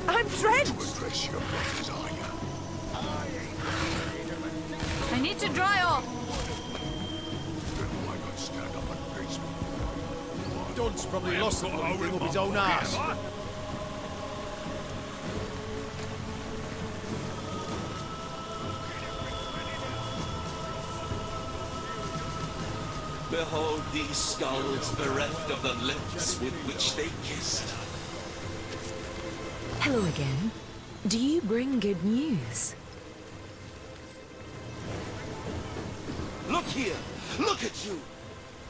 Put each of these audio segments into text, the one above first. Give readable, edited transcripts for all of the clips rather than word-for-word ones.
I'm drenched! To address your desire. I need to dry off. Then why not stand up and face me? Don's probably lost the bloody thing up his own arse. Behold these skulls bereft of the lips with which they kissed. Hello again. Do you bring good news? Look here! Look at you!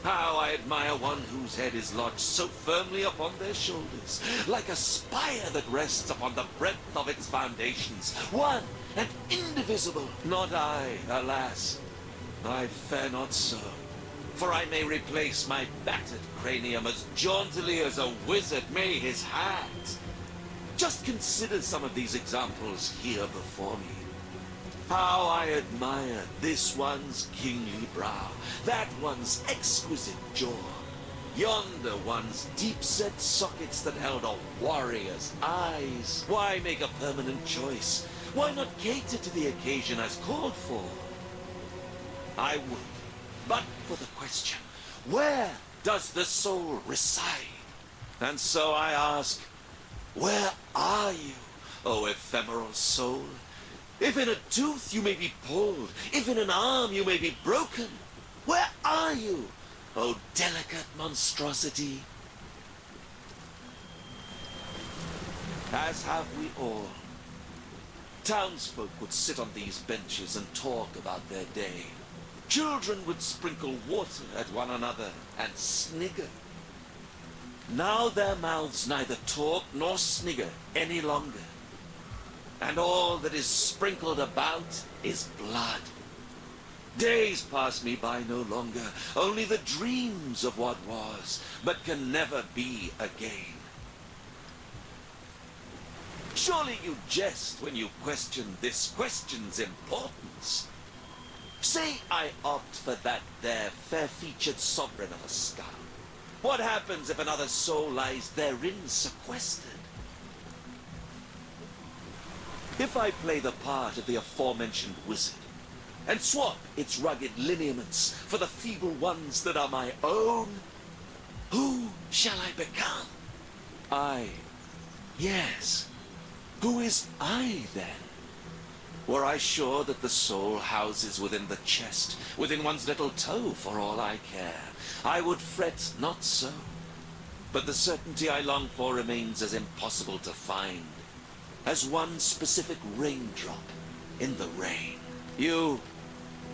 How I admire one whose head is lodged so firmly upon their shoulders, like a spire that rests upon the breadth of its foundations, one and indivisible. Not I, alas. I fare not so. For I may replace my battered cranium as jauntily as a wizard may his hat. Just consider some of these examples here before me. How I admire this one's kingly brow, that one's exquisite jaw, yonder one's deep-set sockets that held a warrior's eyes. Why make a permanent choice? Why not cater to the occasion as called for? I would. But for the question, where does the soul reside? And so I ask, where are you, O ephemeral soul? If in a tooth you may be pulled, if in an arm you may be broken, where are you, O delicate monstrosity? As have we all. Townsfolk would sit on these benches and talk about their day. Children would sprinkle water at one another and snigger. Now their mouths neither talk nor snigger any longer. And all that is sprinkled about is blood. Days pass me by no longer, only the dreams of what was, but can never be again. Surely you jest when you question this question's importance. Say I opt for that there fair-featured sovereign of a skull. What happens if another soul lies therein sequestered? If I play the part of the aforementioned wizard, and swap its rugged lineaments for the feeble ones that are my own, who shall I become? I. Yes. Who is I, then? Were I sure that the soul houses within the chest, within one's little toe, for all I care, I would fret not so. But the certainty I long for remains as impossible to find as one specific raindrop in the rain. You,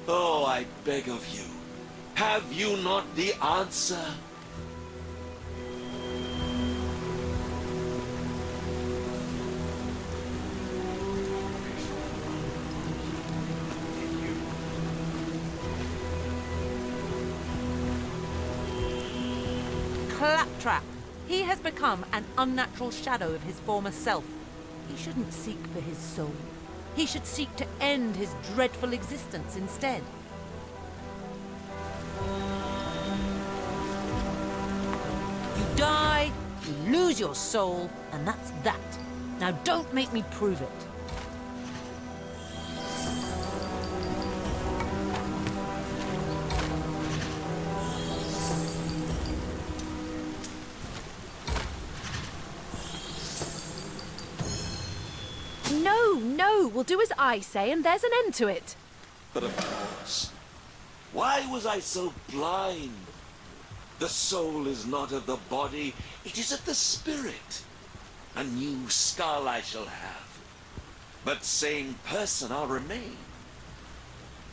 oh, I beg of you, have you not the answer? Claptrap. He has become an unnatural shadow of his former self. He shouldn't seek for his soul. He should seek to end his dreadful existence instead. You die, you lose your soul, and that's that. Now don't make me prove it. No, we'll do as I say and there's an end to it. But of course, why was I so blind? The soul is not of the body, it is of the spirit. A new skull I shall have, but same person I'll remain.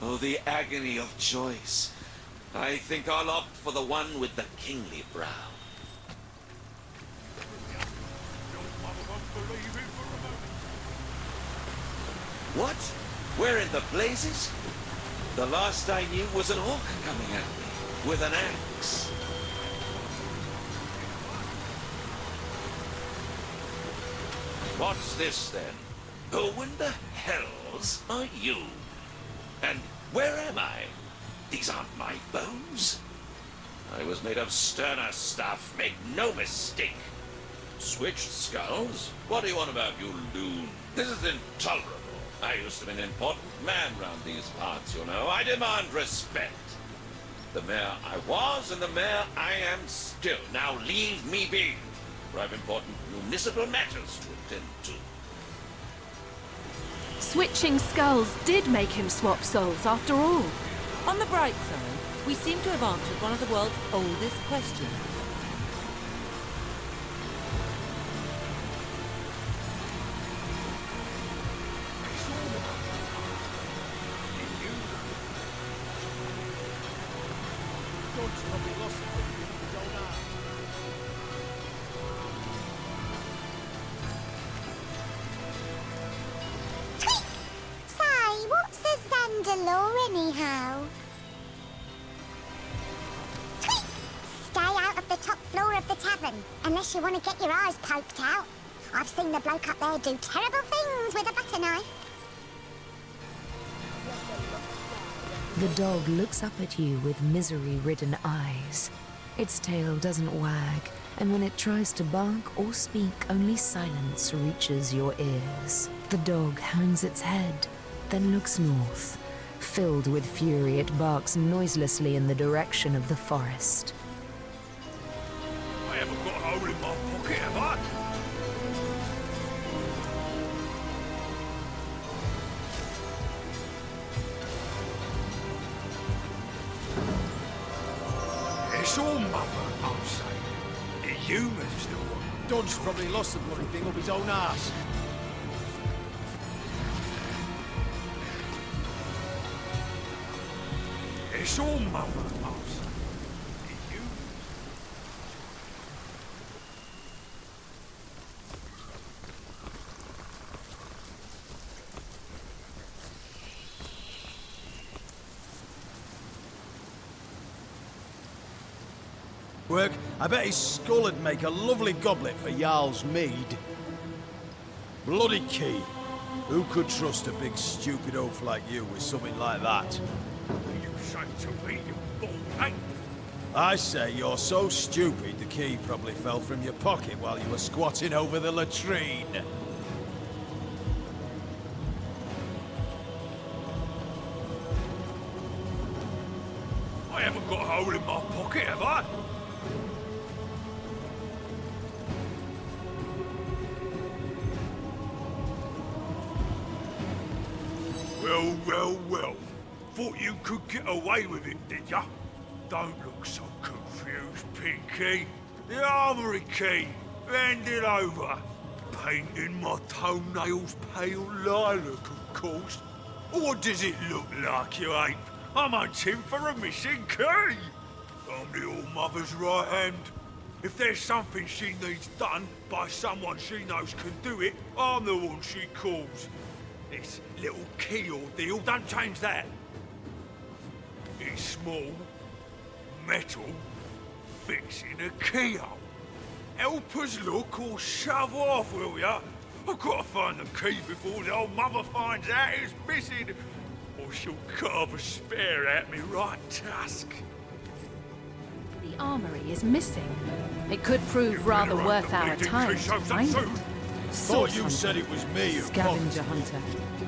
Oh, the agony of choice. I think I'll opt for the one with the kingly brow. What? Where in the blazes? The last I knew was an orc coming at me with an axe. What's this then? Who in the hells are you? And where am I? These aren't my bones. I was made of sterner stuff, make no mistake. Switched skulls? What do you want about, you loon? This is intolerable. I used to be an important man round these parts, you know. I demand respect. The mayor I was and the mayor I am still. Now leave me be, for I've important municipal matters to attend to. Switching skulls did make him swap souls after all. On the bright side, we seem to have answered one of the world's oldest questions. God's probably lost the bloody thing of his own arm. Say, what's a Zandalore anyhow? Stay out of the top floor of the tavern, unless you want to get your eyes poked out. I've seen the bloke up there do terrible things with a butter knife. The dog looks up at you with misery-ridden eyes. Its tail doesn't wag, and when it tries to bark or speak, only silence reaches your ears. The dog hangs its head, then looks north. Filled with fury, it barks noiselessly in the direction of the forest. I haven't got a hole in my pocket, have I? It's all mother, I'll say. The humans the one. Don's probably lost the bloody thing up his own arse. It's all mother, I'll say. The humans. Work, I bet his skull would make a lovely goblet for Jarl's mead. Bloody key. Who could trust a big stupid oaf like you with something like that? You say to me, you bald ape? I say you're so stupid the key probably fell from your pocket while you were squatting over the latrine. I haven't got a hole in my pocket, have I? Well. Thought you could get away with it, did ya? Don't look so confused, Pinky. The armory key. Hand it over. Painting my toenails pale lilac, of course. What does it look like, you ape? I'm hunting for a missing key. I'm the All-Mother's right hand. If there's something she needs done by someone she knows can do it, I'm the one she calls. This little key ordeal, don't change that. It's small, metal, fits in a keyhole. Help us look or shove off, will ya? I've got to find the key before the old mother finds out it's missing, or she'll carve a spear at me right tusk. The armory is missing. It could prove rather worth our time to find it. Thought you said it was me who Scavenger popped. hunter.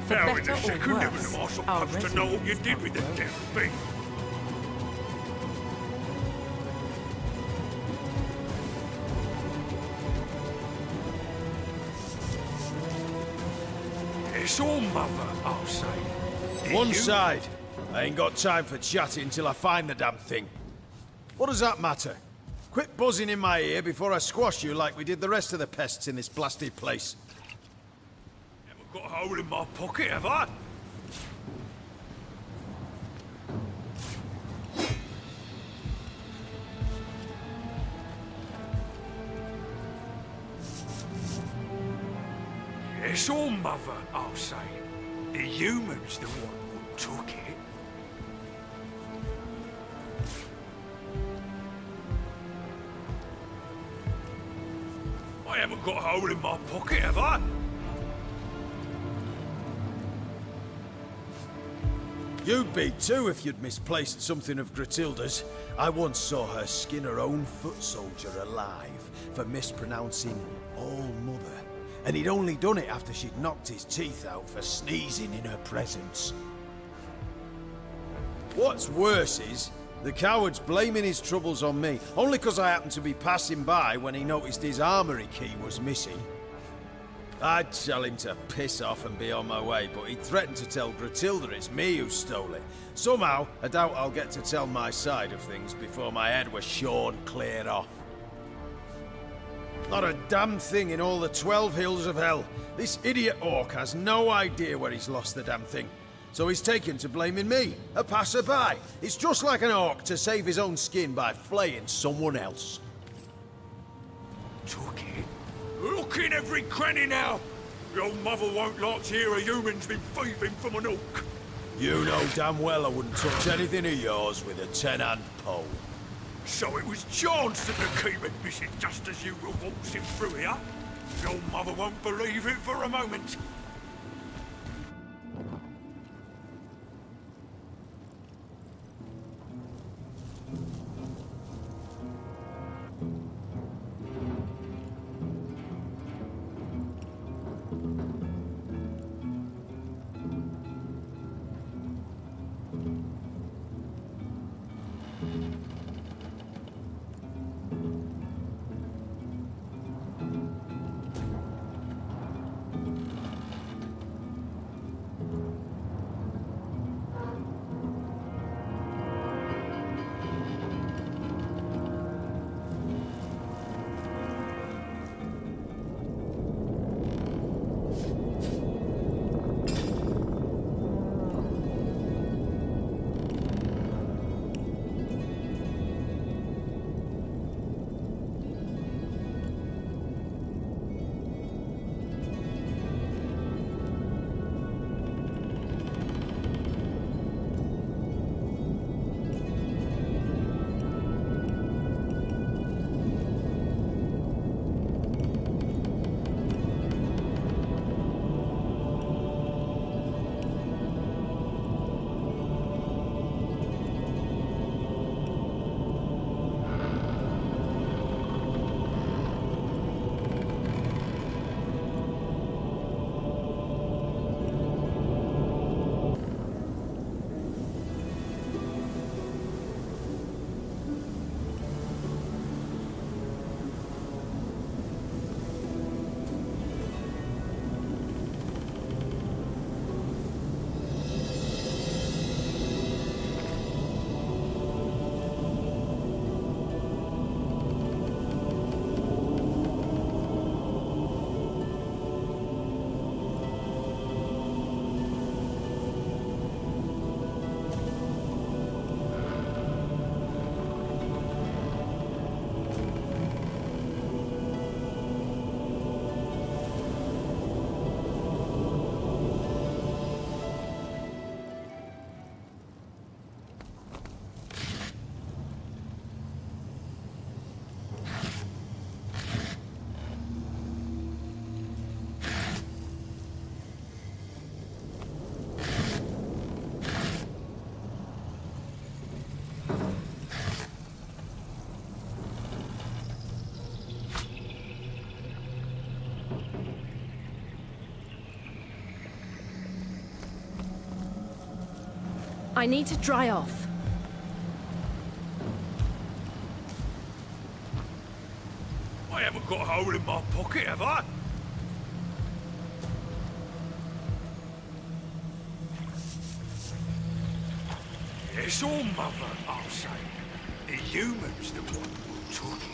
For Now in better a or second, never worse, am I our supposed to know what you residence did with the have dead thing. It's all mother, I'll say. One You- side. I ain't got time for chatting till I find the damn thing. What does that matter? Quit buzzing in my ear before I squash you like we did the rest of the pests in this blasted place. Haven't got a hole in my pocket, have I? It's all mother, I'll say. The humans the one who took it. I haven't got a hole in my pocket, have I? You'd be too if you'd misplaced something of Gratilda's. I once saw her skin her own foot soldier alive for mispronouncing Oh, Mother. And he'd only done it after she'd knocked his teeth out for sneezing in her presence. What's worse is, the coward's blaming his troubles on me, only because I happened to be passing by when he noticed his armory key was missing. I'd tell him to piss off and be on my way, but he threatened to tell Gratilda it's me who stole it. Somehow, I doubt I'll get to tell my side of things before my head was shorn clear off. Not a damn thing in all the 12 hills of hell. This idiot orc has no idea where he's lost the damn thing. So he's taken to blaming me, a passerby. It's just like an orc to save his own skin by flaying someone else. Took it? Look in every cranny now! Your mother won't like to hear a human's been thieving from an orc. You know damn well I wouldn't touch anything of yours with a 10-hand pole. So it was chance that the key went missing just as you were waltzing through here? Your mother won't believe it for a moment. I need to dry off. I haven't got a hole in my pocket, have I? It's all Mother, I'll say. The human's the one who took it.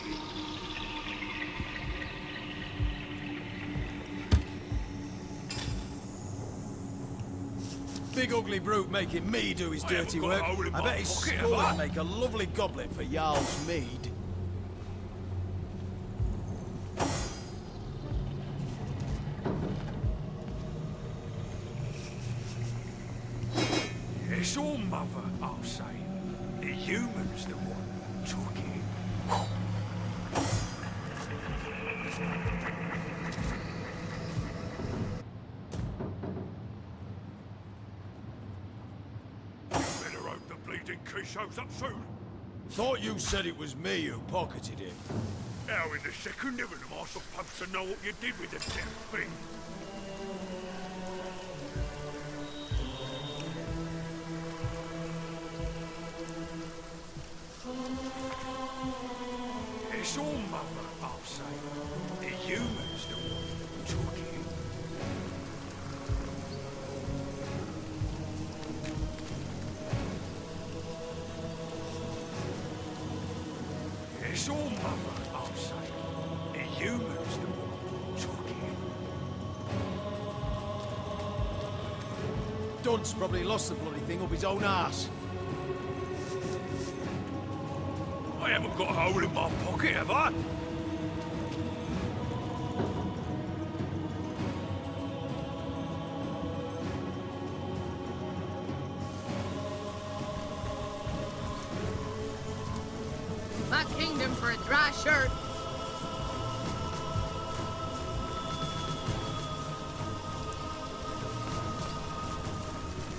Big ugly brute making me do his dirty work. I bet his skull would make a lovely goblet for Jarl's mead. It's all Mother, I'll say. The human's the one who took it. Better hope the bleeding key shows up soon. Thought you said it was me who pocketed it. How in the second heaven am I supposed to know what you did with the damn thing? It's all mother, I'll say. The humans the one took it. It's all mother, I'll say. The humans the one took it. Dunce probably lost the bloody thing up his own arse. I haven't got a hole in my pocket, have I? My kingdom for a dry shirt.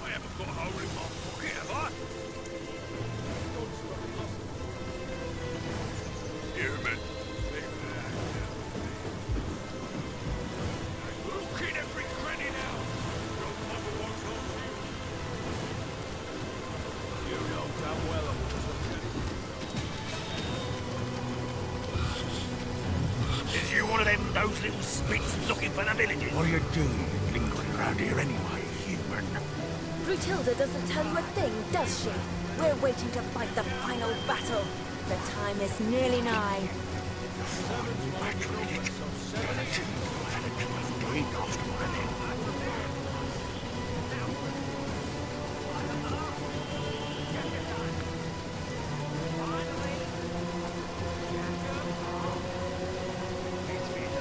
I haven't got a hole in my pocket, have I? Human. Look at every cranny now. Your mother won't help you. You know damn well I'm Is you one of them those little spits looking for the villagers? What are you doing lingering around here anyway, human? Brutilda doesn't tell you a thing, does she? We're waiting to fight the final battle. The time is nearly nigh.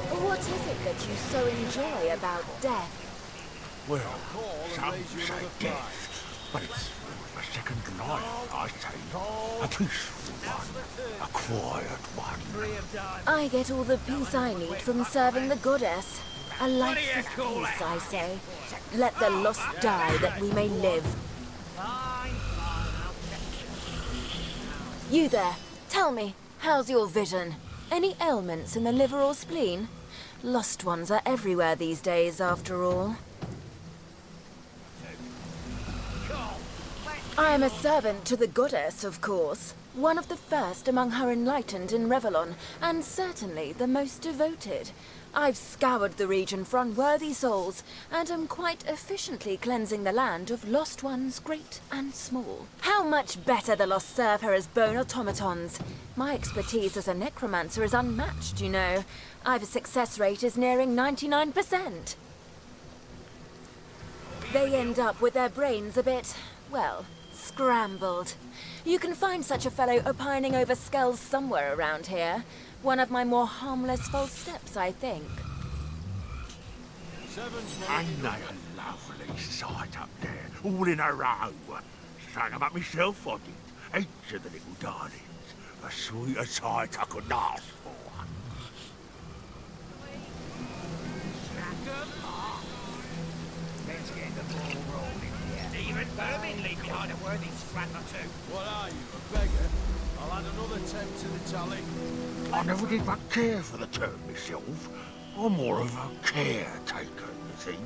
What is it that you so enjoy about death? Well, some say death, but it's a second life, I say. A peaceful one, a quiet one. I get all the peace I need from serving the goddess. A life of peace, I say. Let the lost die that we may live. You there, tell me, how's your vision? Any ailments in the liver or spleen? Lost ones are everywhere these days, after all. I am a servant to the goddess, of course. One of the first among her enlightened in Revellon, and certainly the most devoted. I've scoured the region for unworthy souls, and am quite efficiently cleansing the land of lost ones great and small. How much better the lost serve her as bone automatons. My expertise as a necromancer is unmatched, you know. I've a success rate is nearing 99%. They end up with their brains a bit, well, scrambled. You can find such a fellow opining over skulls somewhere around here. One of my more harmless false steps, I think. Ain't they a lovely sight up there, all in a row? Sang 'em up myself, I did. Each of the little darlings. A sweeter sight I couldn't ask for. Let's get the ball rolling here. Even vermin leave behind a worthy scrap or two. What are you, a beggar? I'll add another 10 to the tally. I never did much care for the term myself. I'm more of a caretaker, you see.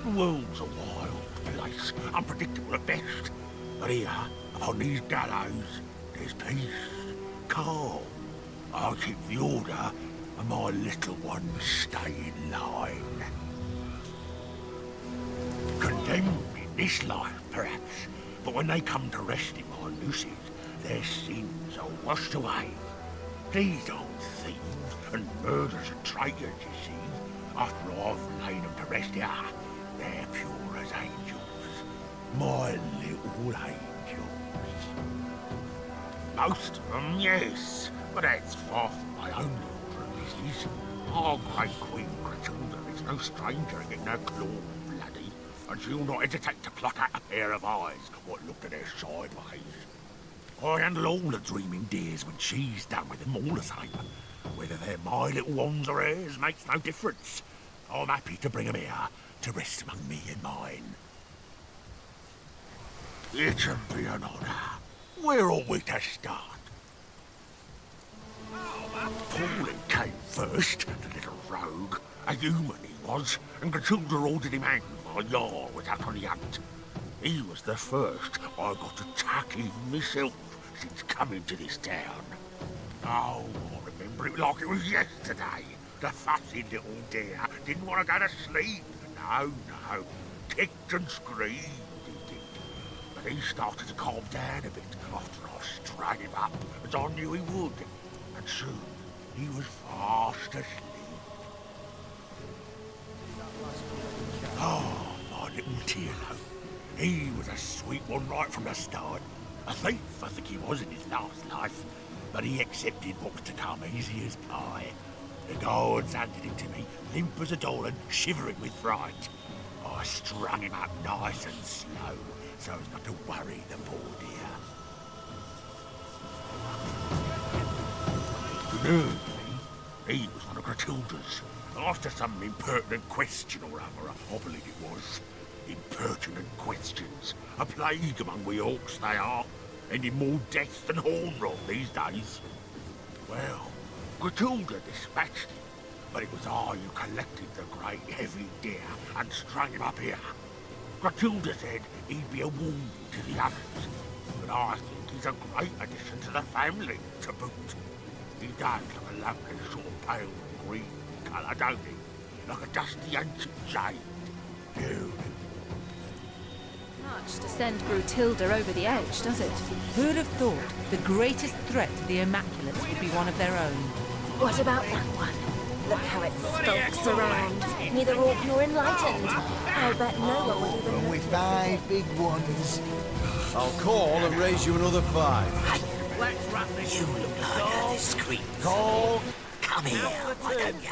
The world's a wild place, unpredictable at best. But here, upon these gallows, there's peace, calm. I keep the order, and my little ones stay in line. Condemned in this life, perhaps, but when they come to rest in my nooses, their sins are washed away. These aren't thieves and murderers and traitors, you see. After I've laid them to rest here, they're pure as angels. My little angels. Most of them, yes, but that's far from my own order of business. Our great Queen Gratilda is no stranger in getting her claw bloody, and she'll not hesitate to pluck out a pair of eyes what look at her sideways. I handle all the dreaming dears when she's done with them all the same. Whether they're my little ones or hers makes no difference. I'm happy to bring them here to rest among me and mine. It should be an honour. Where ought we to start? Oh, Pauline came first, the little rogue. A human he was, and Gratiilda ordered him hanged while Jarl was out on the hunt. He was the first I got attacking myself since coming to this town. Oh, I remember it like it was yesterday. The fussy little dear didn't want to go to sleep. No, kicked and screamed, he did. But he started to calm down a bit after I strung him up, as I knew he would. And soon, he was fast asleep. Oh, my little Tilo. He was a sweet one right from the start. A thief, I think he was in his last life. But he accepted what was to come easy as pie. The guards handed him to me, limp as a doll and shivering with fright. I strung him up nice and slow, so as not to worry the poor dear. The nerve thing, he was one of Gratiilda's. After some impertinent question or other, I believe it was. Impertinent questions. A plague among we orcs they are, ending more death than horn rot these days. Well, Gratiilda dispatched him, but it was I who collected the great heavy deer and strung him up here. Gratiilda said he'd be a warning to the others, but I think he's a great addition to the family, to boot. He does look a lovely sort of pale green colour, don't he? Like a dusty ancient jade. You. Much to send Gratiilda over the edge, does it? Who'd have thought the greatest threat to the Immaculates would be one of their own? What about that one? Look how it skulks around. Neither orc nor enlightened. I'll bet no one would even... Only 5 big ones. I'll call and raise you another 5. Let's wrap this. You look like a discreet call. Come here, why don't you?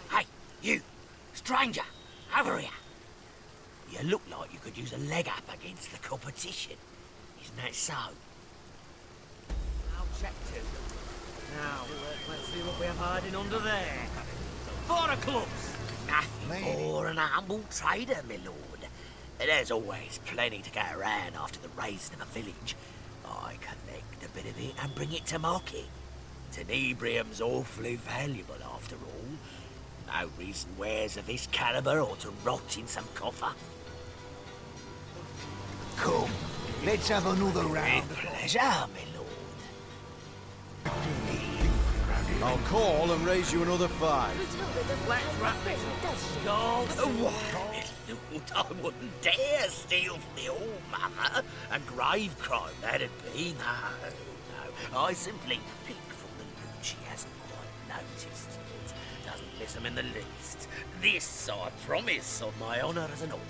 Hey, you, stranger, over here. You look like you could use a leg up against the competition. Isn't that so? I'll check too. Now, let's see what we're hiding under there. 4 clubs. Nothing more than a humble trader, my lord. There's always plenty to go around after the raising of a village. I collect a bit of it and bring it to market. Tenebrium's awfully valuable after all. No reason wares of this caliber ought to rot in some coffer. Come, let's have another round. With pleasure, my lord. I'll call and raise you another 5. Let's wrap this. Gold. Why, my lord, I wouldn't dare steal from the All-Mother. A grave crime, that'd be. No. I simply pick from the loot she hasn't quite noticed yet. Doesn't miss 'em in the least. This I promise on my honour as an orc.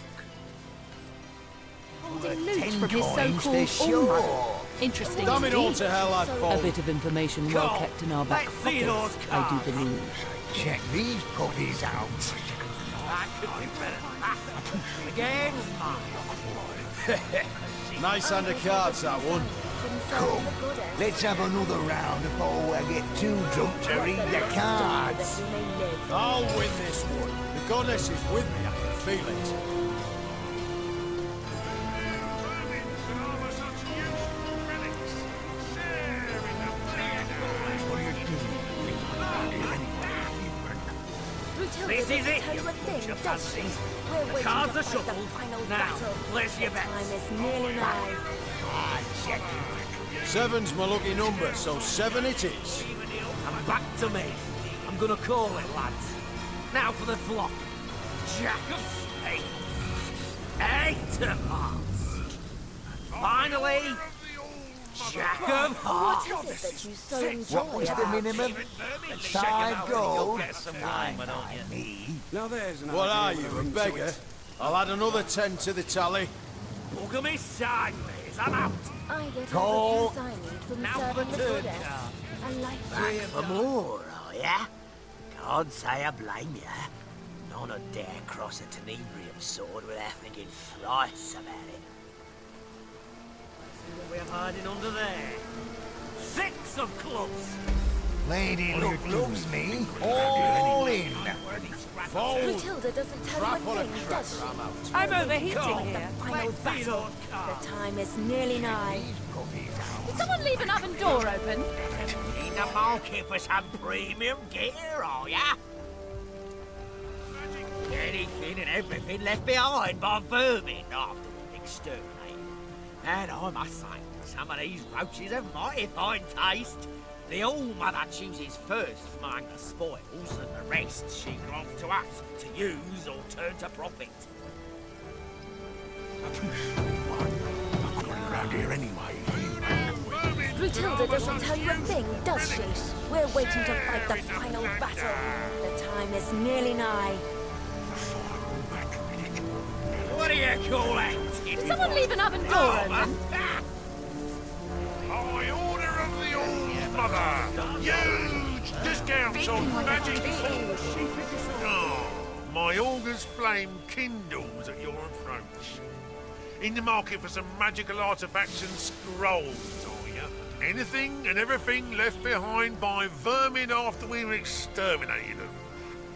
Holding loot from his coins, so-called sure. All-Mother. Interesting Damn it all indeed. to hell, I'd A fall. bit of information well kept in our back Let's see those pockets, I do cards. believe. Check these puppies out. That could be better than that. The game's mine. Nice hand of cards, that one. Come, let's have another round before I get too drunk to read the cards. I'll win this one. The goddess is with me, I can feel it. This is it, you bunch of fancies. The cards are shuffled. Now, place your bets. Time is nearly nigh. I check. 7's my lucky number, so 7 it is. And back to me. I'm gonna call it, lads. Now for the flop. Jack of spades. 8 of hearts. Finally, Jack of hearts. What is it that you so enjoy? What was the minimum? 5 gold. What are you, a beggar? I'll add another 10 to the tally. Bugger me sideways. I'm out. I get Call. all the things I need from Now for serving the the third goddess. card. I like Back that. for more, are ya? Can't say I blame ya. None would dare cross a Tenebrium sword without thinking thrice about it. See what we're hiding under there. 6 of clubs. Lady Luck loves me. All in. Fold. Gratiilda doesn't tell Crap you on a a thing, cracker, does she? I'm out. I'm overheating here. Final Let's see battle. those cards. The time is nearly nigh. Did someone leave an oven door open? the market for some premium gear, are ya? Anything and everything left behind by vermin after we've exterminated. And I must say, some of these roaches have mighty fine taste. The All-Mother chooses first from among the spoils, and the rest she grants to us to use or turn to profit. Around here anyway. Brunhilde doesn't tell you a thing, does she? We're waiting to fight the final battle. The time is nearly nigh. What do you call that? Did someone leave an oven door open? By order of the All-Mother, huge discounts on magic. Oh, my augur's flame kindles at your approach. In the market for some magical artifacts and scrolls, are you? Anything and everything left behind by vermin after we've exterminated them.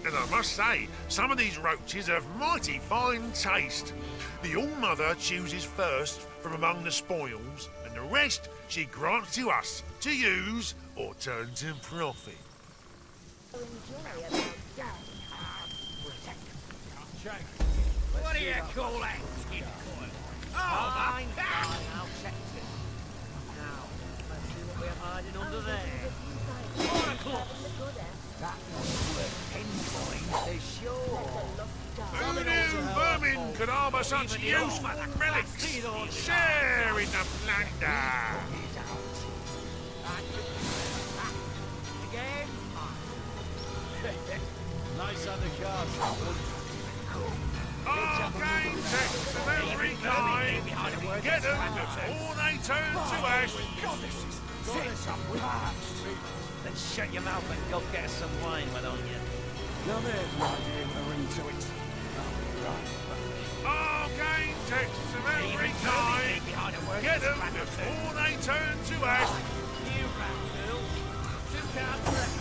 And I must say, some of these roaches have mighty fine taste. The All-Mother chooses first from among the spoils, and the rest she grants to us to use or turn to profit. What do you call that? Oh, fine. I'll check it. Now, let's see what we're hiding under there. 4 o'clock. That one's worth 10 coins for sure. Who knew vermin could harbour such useful relics? Share in the plunder. Again. Nice undercard. Arcane texts of every kind. Get them before they turn to ash. Then shut your mouth and go get us some wine, why don't you? Now there's one idea with a ring to it. Arcane texts of every kind. Get them before they turn to ash. You rat girl. 2 cards left.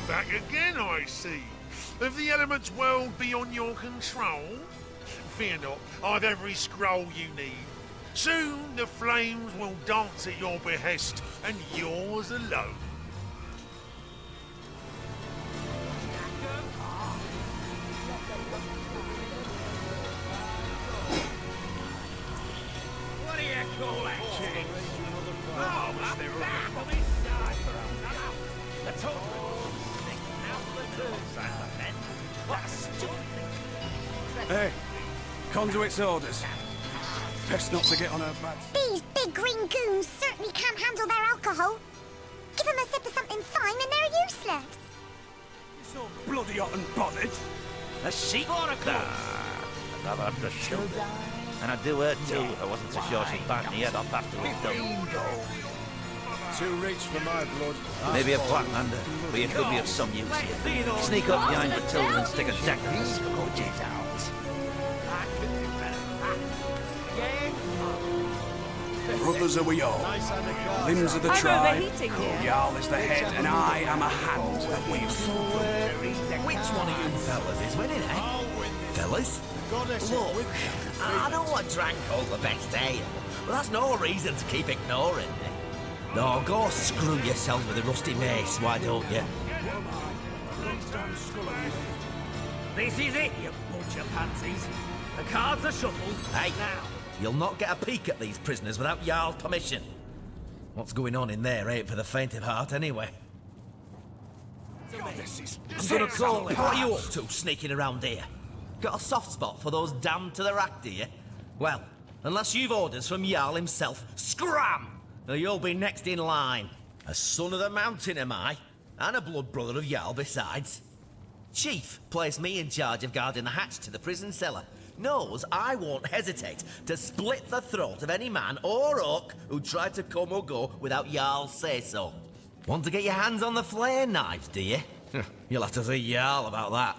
Back again, I see. Of the elements world beyond your control? Fear not, I've every scroll you need. Soon the flames will dance at your behest, and yours alone. What do you call that? Oh, my back. The total. Now the turn, Simon, then. What a stupid thing. Hey, conduit's orders. Best not to get on her bad. These big green goons certainly can't handle their alcohol. Give them a sip of something fine and they're useless. So bloody hot and bothered. A sheep or a cloth? Another the shoulder. And I'd do her too if I wasn't so sure she'd bite me head off after we've done. Too rich for my blood. Maybe a flatlander, but you could be of some use here. Sneak up behind Matilda and stick a dagger in the scourges out. Brothers are we all. Limbs of the tribe. Jarl is the head and I am a hand that we Which one of you fellas is winning, eh? Fellas? Look, I know I drank all the best ale, but that's no reason to keep ignoring me. No, go screw yourselves with a rusty mace, why don't you? This is it, you bunch of pansies. The cards are shuffled. Hey, now, you'll not get a peek at these prisoners without Jarl's permission. What's going on in there ain't for the faint of heart, anyway. I'm gonna call it. What are you up to, sneaking around here? Got a soft spot for those damned to the rack, do you? Well, unless you've orders from Jarl himself, scram! Or you'll be next in line. A son of the mountain am I, and a blood brother of Jarl besides. Chief placed me in charge of guarding the hatch to the prison cellar. Knows I won't hesitate to split the throat of any man or orc who tried to come or go without Jarl's say-so. Want to get your hands on the flare knives, do you? You'll have to see Jarl about that.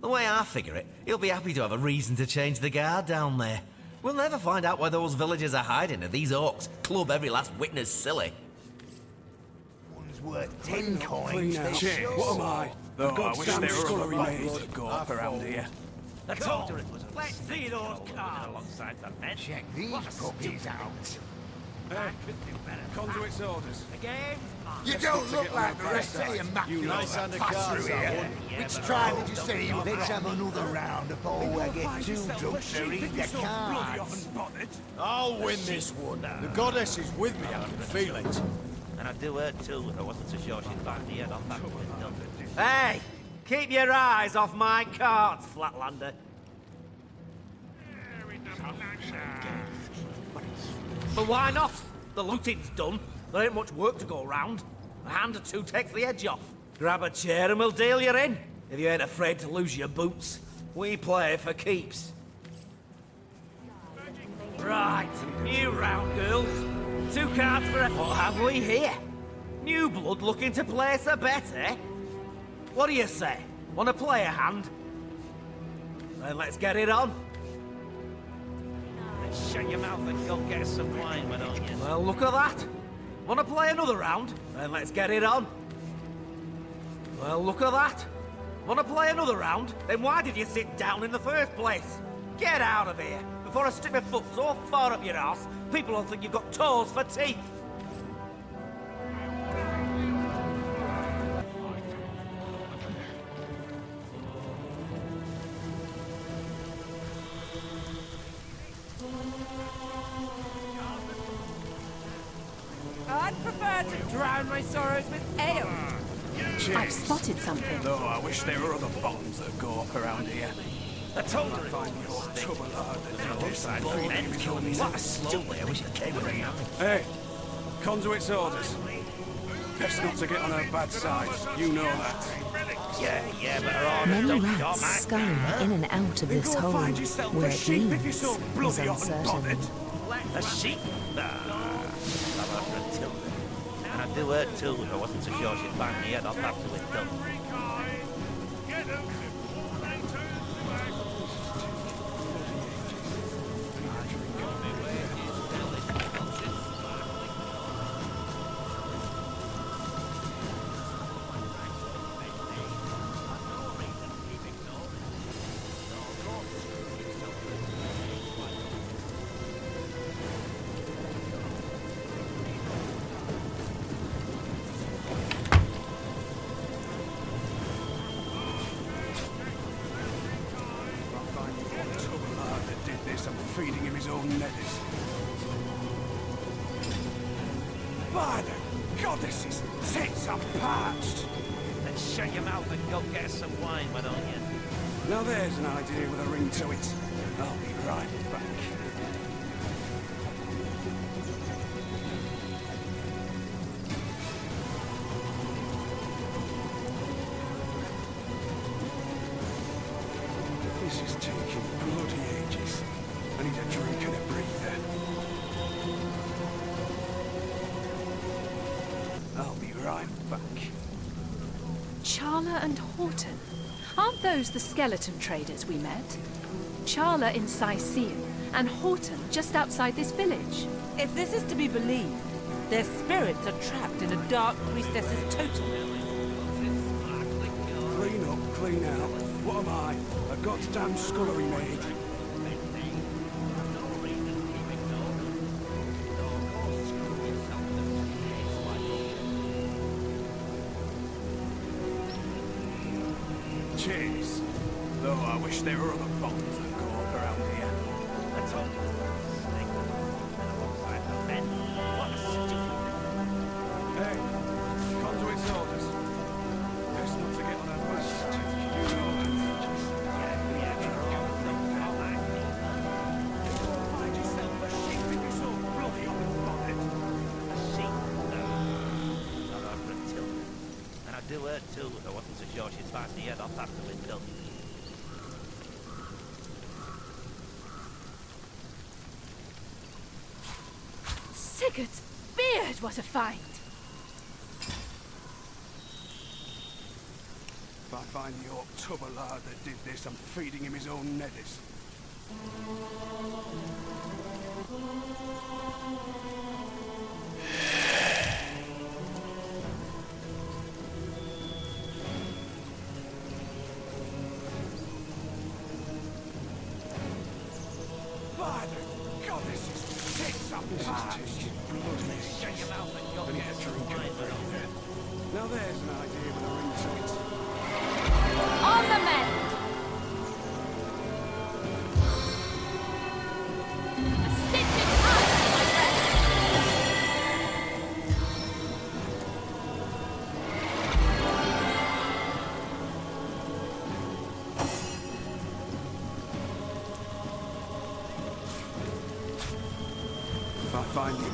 The way I figure it, he'll be happy to have a reason to change the guard down there. We'll never find out where those villagers are hiding if these orcs club every last witness silly. One's worth 10 coins. What am I? Though I wish there were other remains that go up around here. I told her it was a let's see those cards alongside the men. Check these puppies out. Conduit's orders. Again? You don't look like the rest of the immaculate that pass through here. Which tribe did you say you were Let's have another round before we get too drunk to read the cards. I'll win this one. The goddess is with me, I can feel it. And I'd do her too if I wasn't so sure she'd bite the head off after we'd done. Hey! Keep your eyes off my cards, Flatlander. But why not? The looting's done. There ain't much work to go round. A hand or two takes the edge off. Grab a chair and we'll deal you in. If you ain't afraid to lose your boots. We play for keeps. Right, new round, girls. 2 cards for what have we here? New blood looking to place a bet, eh? What do you say? Want to play a hand? Then let's get it on. Shut your mouth and go get us some wine, why don't you? Well, look at that. Want to play another round? Then let's get it on. Well, look at that. Want to play another round? Then why did you sit down in the first place? Get out of here, before I stick my foot so far up your ass, people will think you've got toes for teeth. I'd prefer to drown my sorrows with ale. I've spotted something. Though I wish there were other bottoms that go up around here. I told her Find your trouble hard that did this and What feeding a slow way, I wish it came around. Hey, Conduit's orders. Best not to get on her bad side. You know that. Yeah, but her orders Many don't rats come scurry in and out of this hole. Where it leads is uncertain. A sheep? Nah, I'll have her till then. And I'd do her too if I wasn't so sure she'd bite me head off after we'd done. I'm feeding him his own netters. By the goddesses, tits are parched! Then shut your mouth and go get us some wine, why don't you? Now there's an idea with a ring to it. I'll be right back. This is taking bloody ages. I need a drink and a breather. I'll be right back. Charla and Horton. Aren't those the skeleton traders we met? Charla in Cycile, and Horton just outside this village. If this is to be believed, their spirits are trapped in a dark priestess's totem. Clean up, clean out. What am I? A goddamn scullery maid? Cheers. Though I wish there were other bombs that go up around here. That's all. Hey, Conduit's orders. Best not to get on her best. You know that. Find yourself a sheep if you're so bloody unbothered. A sheep? Not over until. And I'd do her too if I wasn't so sure she'd bite the head off after we'd done. Sigurd's beard, what a find! If I find the orc tubber lad that did this, I'm feeding him his own netters. By the goddesses, tits are parched! and get a drink and a beer. Now there's an idea with a ring to it. On the mend! A stitch in time, my friend! If I find you,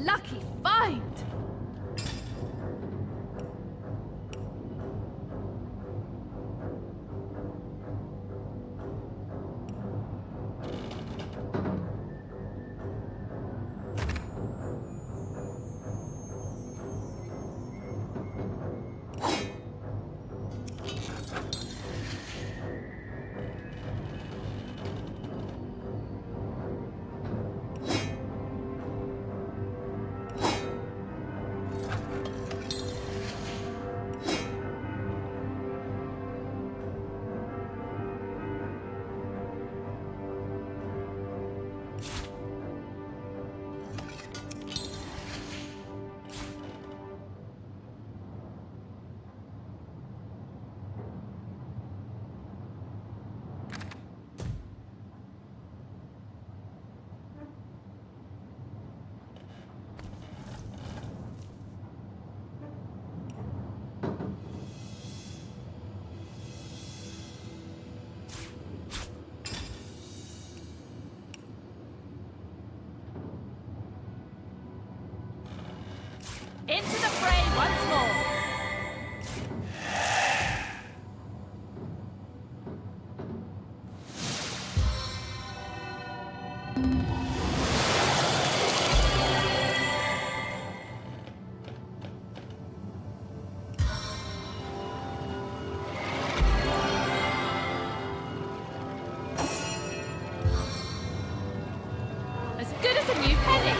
lucky find! Into the fray once more! As good as a new penny!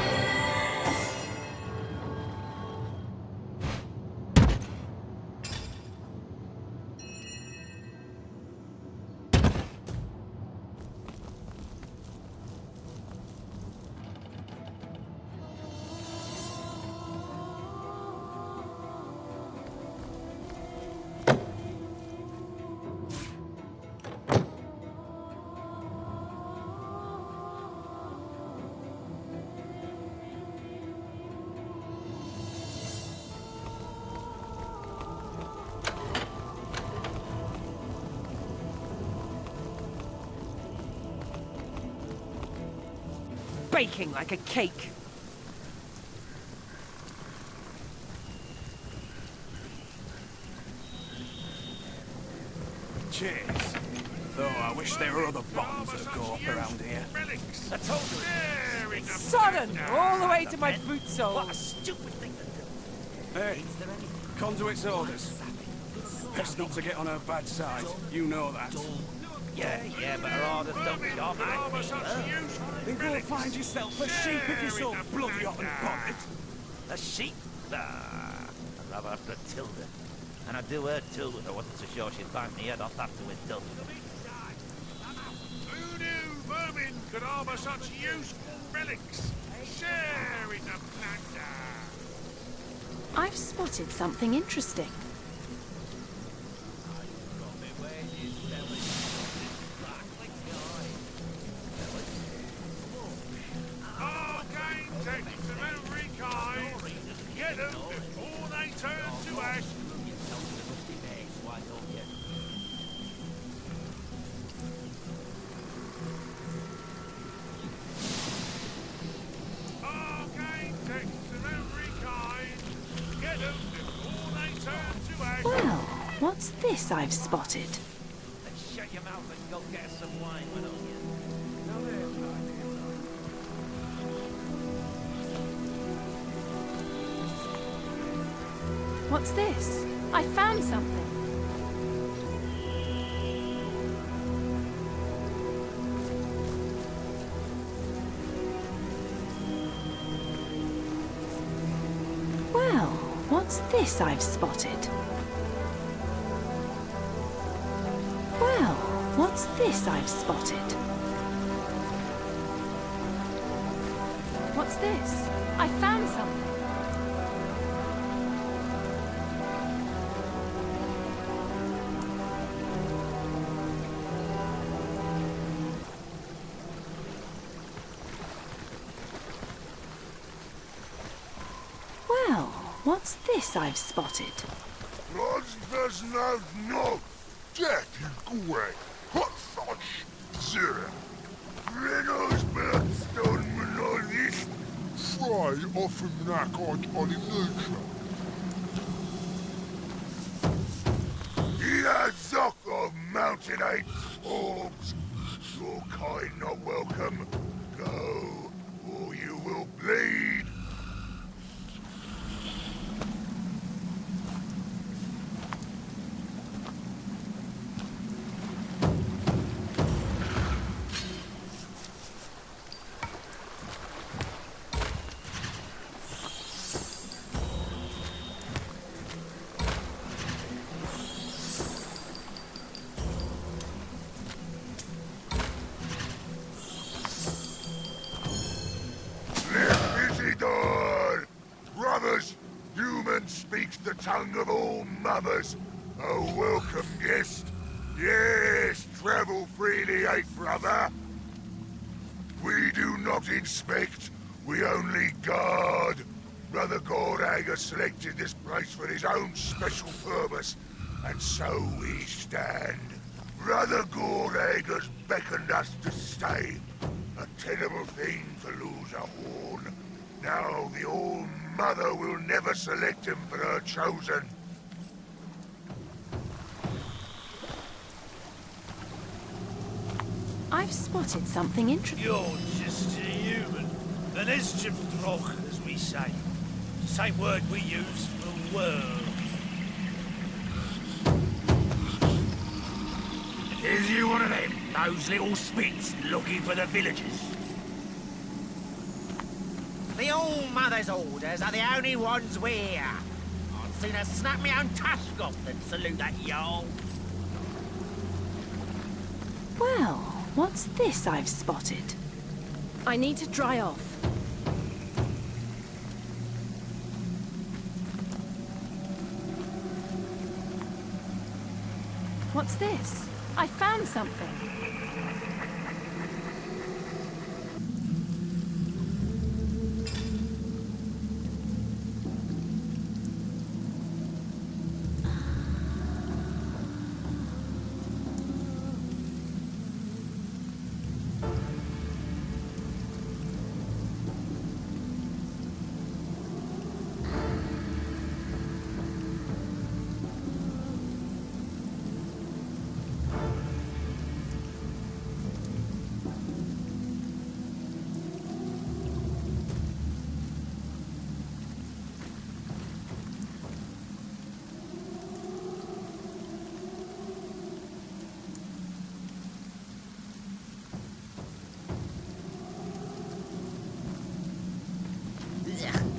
Baking like a cake. Cheers. Though I wish there were other bombs that go up around here. I told you. It's sodden all the way to my boot soles. What a stupid thing to do. Hey, Conduit's orders. Best not to get on her bad side. You know that. Yeah, but her orders don't shock me. Then go find yourself a sheep if you're so bloody hot and bothered. A sheep? I'd rather after Tilda. And I'd do her too if I wasn't so sure she'd bang me head off after we're done. Who knew vermin could harbour such useful relics? Sharing the plunder. I've spotted something interesting. Arcane techniques of every kind. Get them before they turn to ash. Arcane techniques of every kind. Get them before they turn to ash. Well, what's this I've spotted? Then shut your mouth and go get us some wine, why don't you? What's this? I found something. Well, what's this I've spotted? Well, what's this I've spotted? What's this? I found something. Well, what's this I've spotted? Rods does not know. Get away. Hot such. Zero. Renos Bergstone Monolith. try often knack on nature. Yeah, zock of mountain apes, orbs. Your kind not welcome. Go, or you will bleed. Isidore! Brothers, human speaks the tongue of all mothers. A welcome guest. Yes, travel freely, eh, brother? We do not inspect, we only guard. Brother Gordag has selected this place for his own special purpose, and so we stand. Brother Gordag has beckoned us to stay. A terrible thing to lose a horn. Now the All-Mother will never select him for her chosen. I've spotted something interesting. You're just a human. An Esjabdroch, as we say. Same word we use for world. Is you one of them? Those little spits looking for the villagers? The All-Mother's orders are the only ones we hear. I'd sooner snap my own tusk off than salute that Jarl. Well, what's this I've spotted? I need to dry off. What's this? I found something.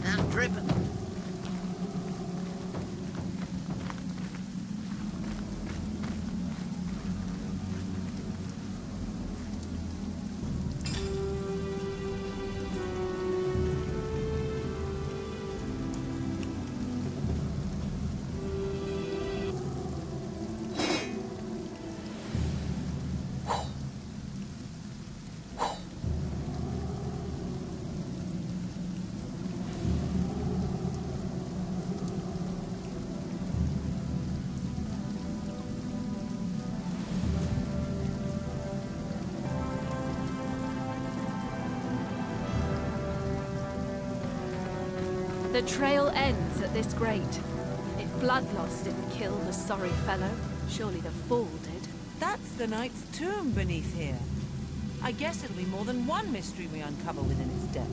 I'm dripping. The trail ends at this grate. If bloodloss didn't kill the sorry fellow, surely the fall did. That's the knight's tomb beneath here. I guess it'll be more than one mystery we uncover within its depths.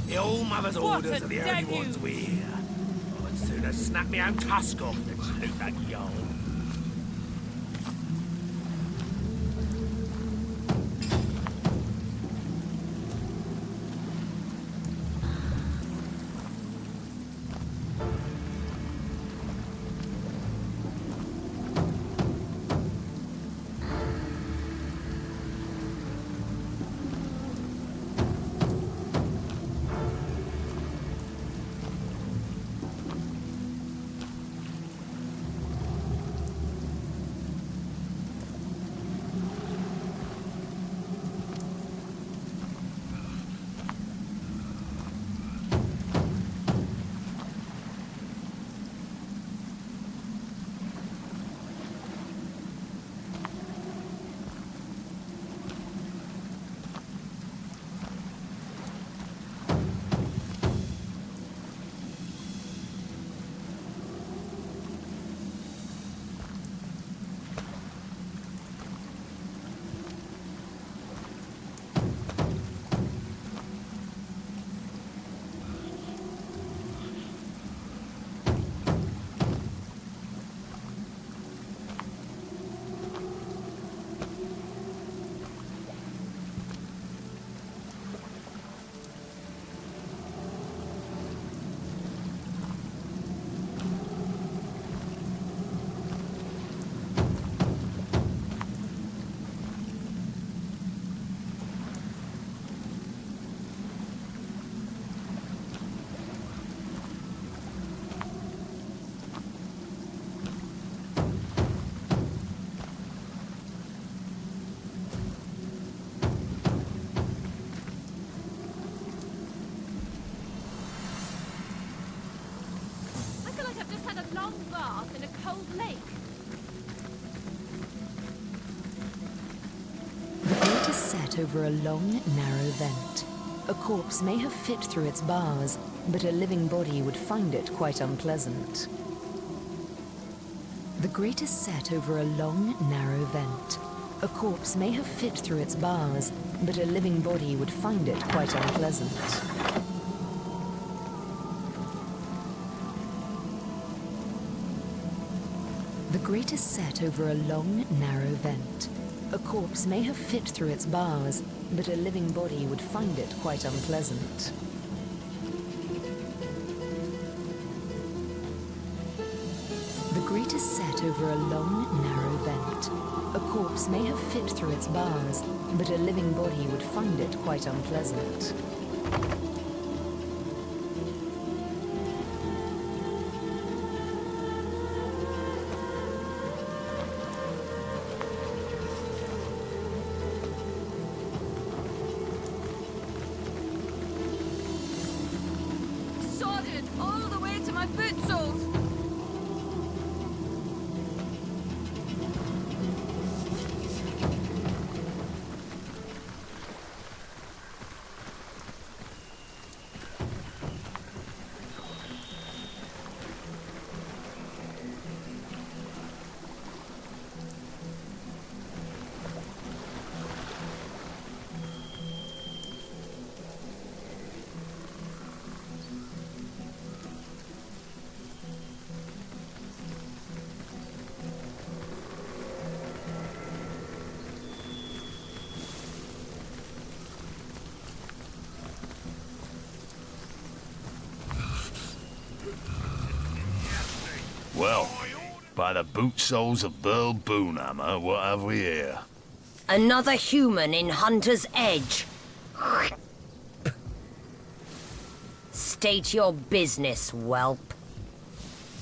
The All-Mother's orders are the only ones we hear. I'd sooner sooner snap me own tusk off than salute that Jarl. In a cold lake. The grate is set over a long, narrow vent. A corpse may have fit through its bars, but a living body would find it quite unpleasant. The grate is set over a long, narrow vent. A corpse may have fit through its bars, but a living body would find it quite unpleasant. The grate is set over a long, narrow vent. A corpse may have fit through its bars, but a living body would find it quite unpleasant. The grate is set over a long, narrow vent. A corpse may have fit through its bars, but a living body would find it quite unpleasant. All the way to my boot soles! Well, by the boot soles of Burl Boonhammer, what have we here? Another human in Hunter's Edge. State your business, whelp.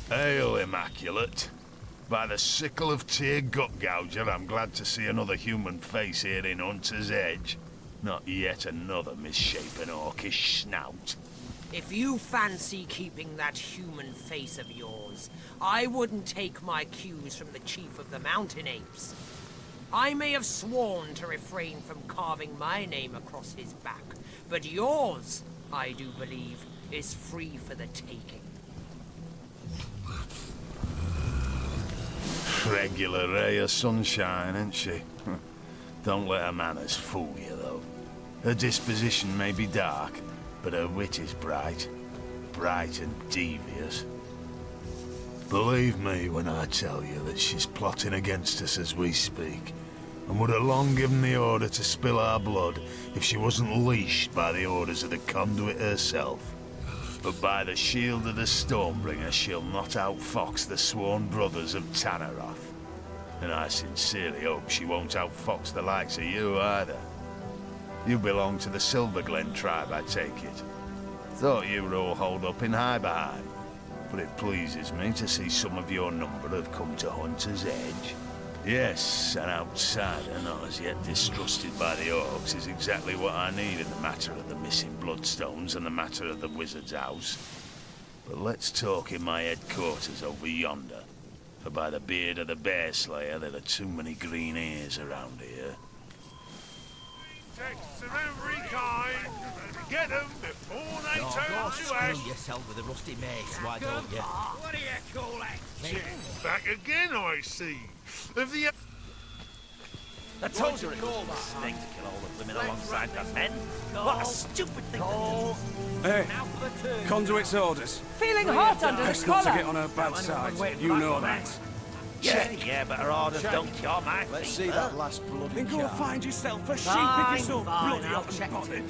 Hail, Immaculate. By the sickle of Tyr Gutgouger, I'm glad to see another human face here in Hunter's Edge. Not yet another misshapen orcish snout. If you fancy keeping that human face of yours, I wouldn't take my cues from the chief of the mountain apes. I may have sworn to refrain from carving my name across his back, but yours, I do believe, is free for the taking. Regular ray of sunshine, ain't she? Don't let her manners fool you, though. Her disposition may be dark, but her wit is bright. Bright and devious. Believe me when I tell you that she's plotting against us as we speak, and would have long given the order to spill our blood if she wasn't leashed by the orders of the conduit herself. But by the shield of the Stormbringer, she'll not outfox the sworn brothers of Tanneroth. And I sincerely hope she won't outfox the likes of you either. You belong to the Silverglen tribe, I take it. Thought you were all holed up in Highbehind. But it pleases me to see some of your number have come to Hunter's Edge. Yes, an outsider not as yet distrusted by the orcs is exactly what I need in the matter of the missing bloodstones and the matter of the wizard's house. But let's talk in my headquarters over yonder. For by the beard of the Bear Slayer, there are too many green ears around here. Texts of every kind. Get them before they turn to ash. Yourself with a rusty mace, why don't you? What do you call that? Back again, I see. Of the... I told you it was a mistake to kill all the women alongside the men. What a stupid thing to do. Hey, Conduit's orders. Feeling hot under the Best not to collar. get on her bad side. You know that. Yeah, but her orders don't cure my Let's see fever. that last bloody Then go car. find yourself a sheep Fine, if you're so fine, bloody I'll hot check and bothered.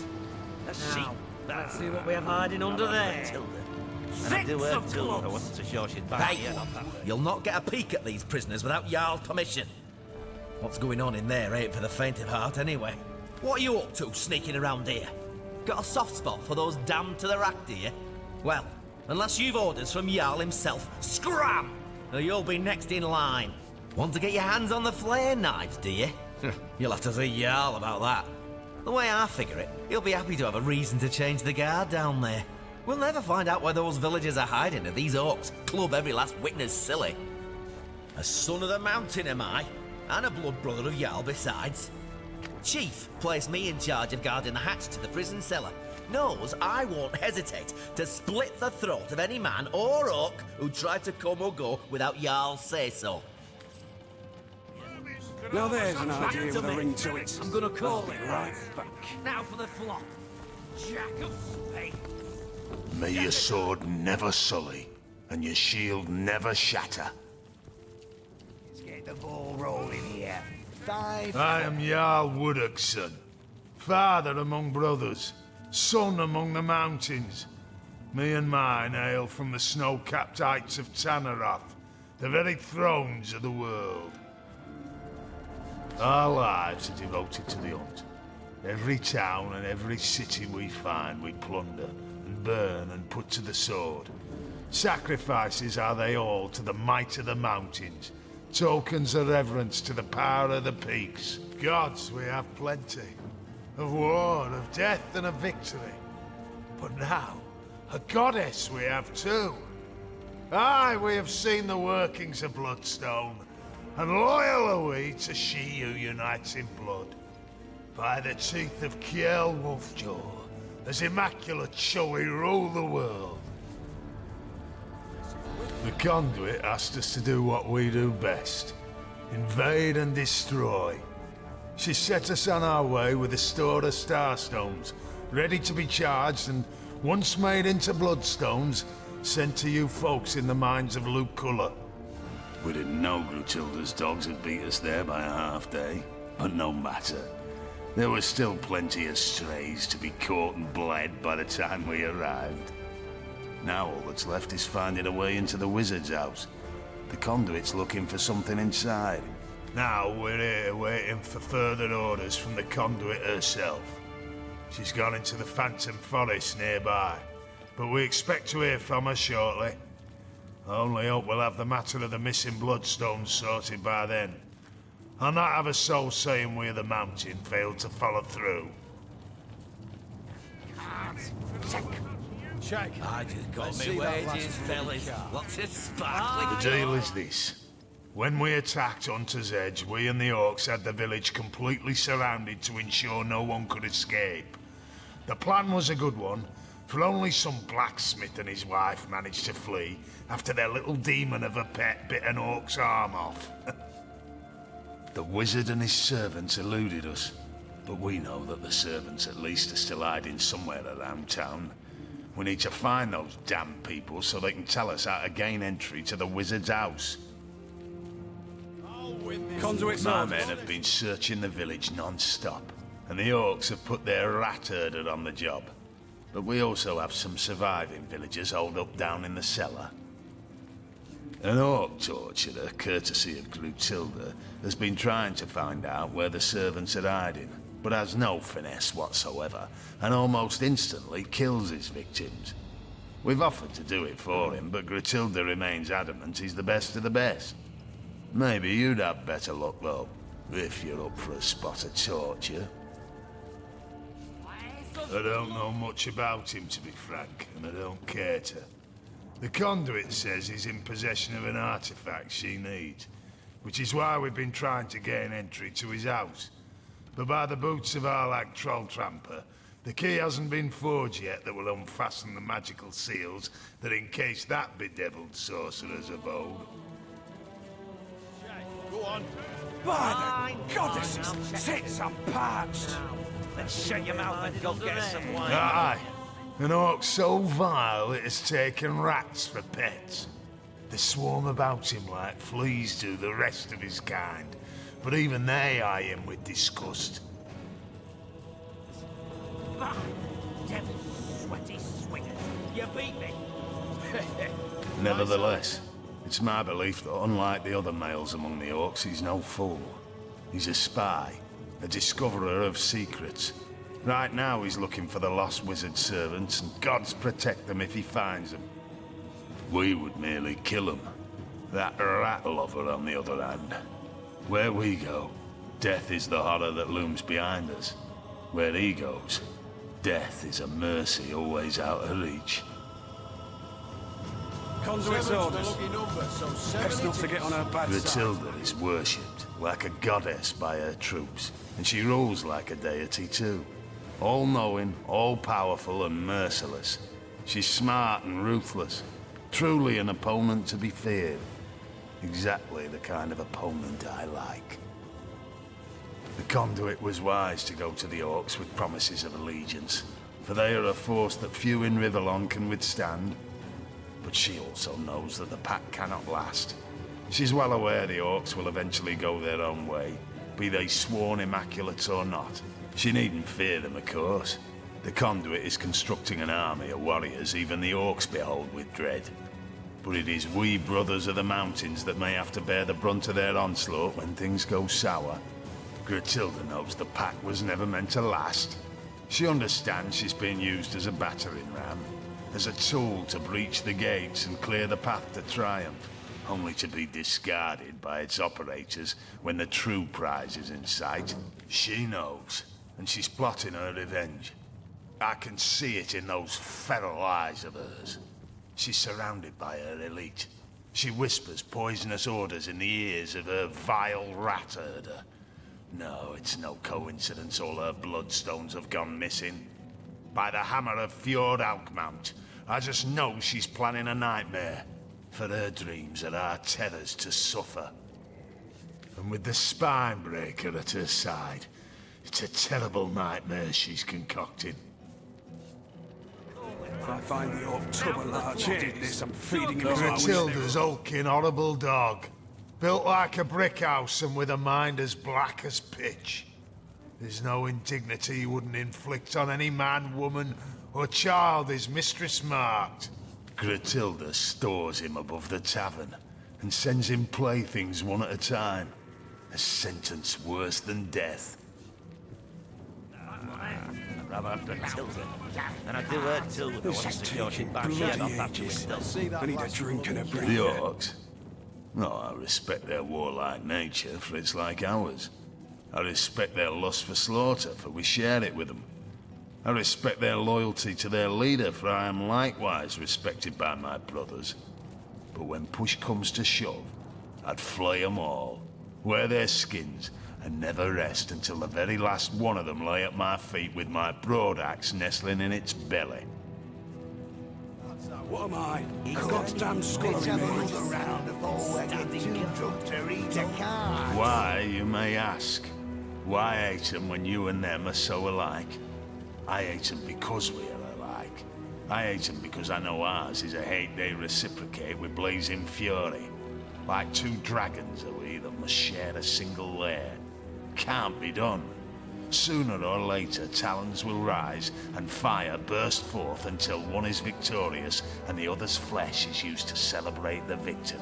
A sheep. Let's see what we have hiding under there. And I do her too. I wasn't so sure she'd back Hey, here. you'll not get a peek at these prisoners without Jarl's permission. What's going on in there ain't for the faint of heart anyway. What are you up to sneaking around here? Got a soft spot for those damned to the rack, do you? Well, unless you've orders from Jarl himself, scram! Or you'll be next in line. Want to get your hands on the flare knives, do you? You'll have to see Jarl about that. The way I figure it, he'll be happy to have a reason to change the guard down there. We'll never find out where those villagers are hiding if these orcs club every last witness silly. A son of the mountain am I, and a blood brother of Jarl besides. Chief placed me in charge of guarding the hatch to the prison cellar. Knows I won't hesitate to split the throat of any man or orc who tried to come or go without Jarl's say-so. Now there's an idea with a ring to it. I'm gonna call I'll be it. right back. Now for the flop. Jack of Spades. May your sword never sully, and your shield never shatter. Let's get the ball rolling here. 5. I am Jarl Woodokson, father among brothers, son among the mountains. Me and mine hail from the snow-capped heights of Tanneroth, the very thrones of the world. Our lives are devoted to the hunt. Every town and every city we find, we plunder and burn and put to the sword. Sacrifices are they all to the might of the mountains, tokens of reverence to the power of the peaks. Gods we have plenty, of war, of death and of victory. But now, a goddess we have too. Aye, we have seen the workings of Bloodstone, and loyal are we to she who unites in blood. By the teeth of Kiel Wolfjaw, as immaculate shall we rule the world. The Conduit asked us to do what we do best. Invade and destroy. She set us on our way with a store of Starstones, ready to be charged and, once made into Bloodstones, sent to you folks in the mines of Luculla. We didn't know Grutilda's dogs had beat us there by a half day, but no matter. There were still plenty of strays to be caught and bled by the time we arrived. Now all that's left is finding a way into the wizard's house. The Conduit's looking for something inside. Now we're here waiting for further orders from the Conduit herself. She's gone into the Phantom Forest nearby, but we expect to hear from her shortly. I only hope we'll have the matter of the missing bloodstones sorted by then. I'll not have a soul saying we of the mountain failed to follow through. Check. I just got me wages, fellas. Lots of sparkling. The deal is this. When we attacked Hunter's Edge, we and the orcs had the village completely surrounded to ensure no one could escape. The plan was a good one, for only some blacksmith and his wife managed to flee after their little demon of a pet bit an orc's arm off. The wizard and his servants eluded us, but we know that the servants at least are still hiding somewhere around town. We need to find those damn people so they can tell us how to gain entry to the wizard's house. Conduit My orders. men have been searching the village non-stop, and the orcs have put their rat herder on the job. But we also have some surviving villagers holed up down in the cellar. An orc torturer, courtesy of Grutilda, has been trying to find out where the servants are hiding, but has no finesse whatsoever, and almost instantly kills his victims. We've offered to do it for him, but Grutilda remains adamant he's the best of the best. Maybe you'd have better luck, though, if you're up for a spot of torture. I don't know much about him, to be frank, and I don't care to. The conduit says he's in possession of an artifact she needs, which is why we've been trying to gain entry to his house. But by the boots of Arlag Troll Tramper, the key hasn't been forged yet that will unfasten the magical seals that encase that bedeviled sorcerer's abode. Go on. By the goddesses, tits are parched. Then shut your mouth and go get us some wine. Aye. An orc so vile it has taken rats for pets. They swarm about him like fleas do the rest of his kind, but even they eye him with disgust. Bah! Devil sweaty swingers. You beat me. Nevertheless, it's my belief that unlike the other males among the orcs, he's no fool. He's a spy, a discoverer of secrets. Right now he's looking for the lost wizard servants, and gods protect them if he finds them. We would merely kill him. That rat lover, on the other hand. Where we go, death is the horror that looms behind us. Where he goes, death is a mercy always out of reach. Conduit's orders. Best not to get on her bad side. Grutilda is worshipped like a goddess by her troops, and she rules like a deity too. All-knowing, all-powerful and merciless. She's smart and ruthless. Truly an opponent to be feared. Exactly the kind of opponent I like. The conduit was wise to go to the orcs with promises of allegiance, for they are a force that few in Rivellon can withstand. But she also knows that the pact cannot last. She's well aware the orcs will eventually go their own way, be they sworn immaculates or not. She needn't fear them, of course. The conduit is constructing an army of warriors even the orcs behold with dread. But it is we brothers of the mountains that may have to bear the brunt of their onslaught when things go sour. Grutilda knows the pact was never meant to last. She understands she's being used as a battering ram, as a tool to breach the gates and clear the path to triumph, only to be discarded by its operators when the true prize is in sight. She knows, and she's plotting her revenge. I can see it in those feral eyes of hers. She's surrounded by her elite. She whispers poisonous orders in the ears of her vile rat herder. No, it's no coincidence all her bloodstones have gone missing. By the hammer of Fjord Alkmount, I just know she's planning a nightmare. For her dreams are our terrors to suffer. And with the spine breaker at her side, it's a terrible nightmare she's concocted. If I find the orc tub of large who did this, I'm feeding him. Grutilda's hulking, horrible dog. Built like a brick house and with a mind as black as pitch. There's no indignity he wouldn't inflict on any man, woman, or child his mistress marked. Grutilda stores him above the tavern and sends him playthings one at a time. A sentence worse than death. I'd rather have Grutilda. And I do her too. I want to secure she bash her head off after we done. I need a drink and a break. The orcs? No, I respect their warlike nature, for it's like ours. I respect their lust for slaughter, for we share it with them. I respect their loyalty to their leader, for I am likewise respected by my brothers. But when push comes to shove, I'd flay them all, wear their skins, and never rest until the very last one of them lay at my feet with my broadaxe nestling in its belly. What am I? Goddamn scullery maid. Why, you may ask? Why hate them when you and them are so alike? I hate them because we are alike. I hate 'em because I know ours is a hate they reciprocate with blazing fury. Like two dragons are we that must share a single lair. Can't be done. Sooner or later, talons will rise and fire burst forth until one is victorious and the other's flesh is used to celebrate the victory.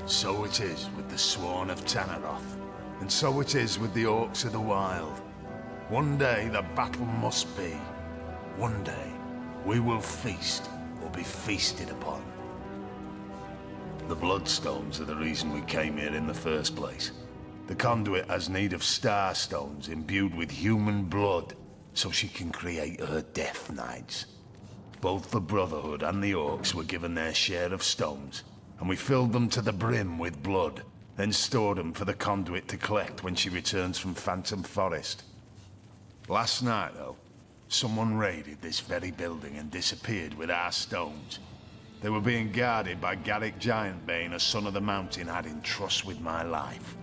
So it is with the Sworn of Tanneroth, and so it is with the Orcs of the Wild. One day the battle must be. One day we will feast or be feasted upon. The Bloodstones are the reason we came here in the first place. The conduit has need of star stones imbued with human blood, so she can create her Death Knights. Both the Brotherhood and the Orcs were given their share of stones, and we filled them to the brim with blood, then stored them for the conduit to collect when she returns from Phantom Forest. Last night, though, someone raided this very building and disappeared with our stones. They were being guarded by Garrick Giantbane, a son of the mountain had in trust with my life.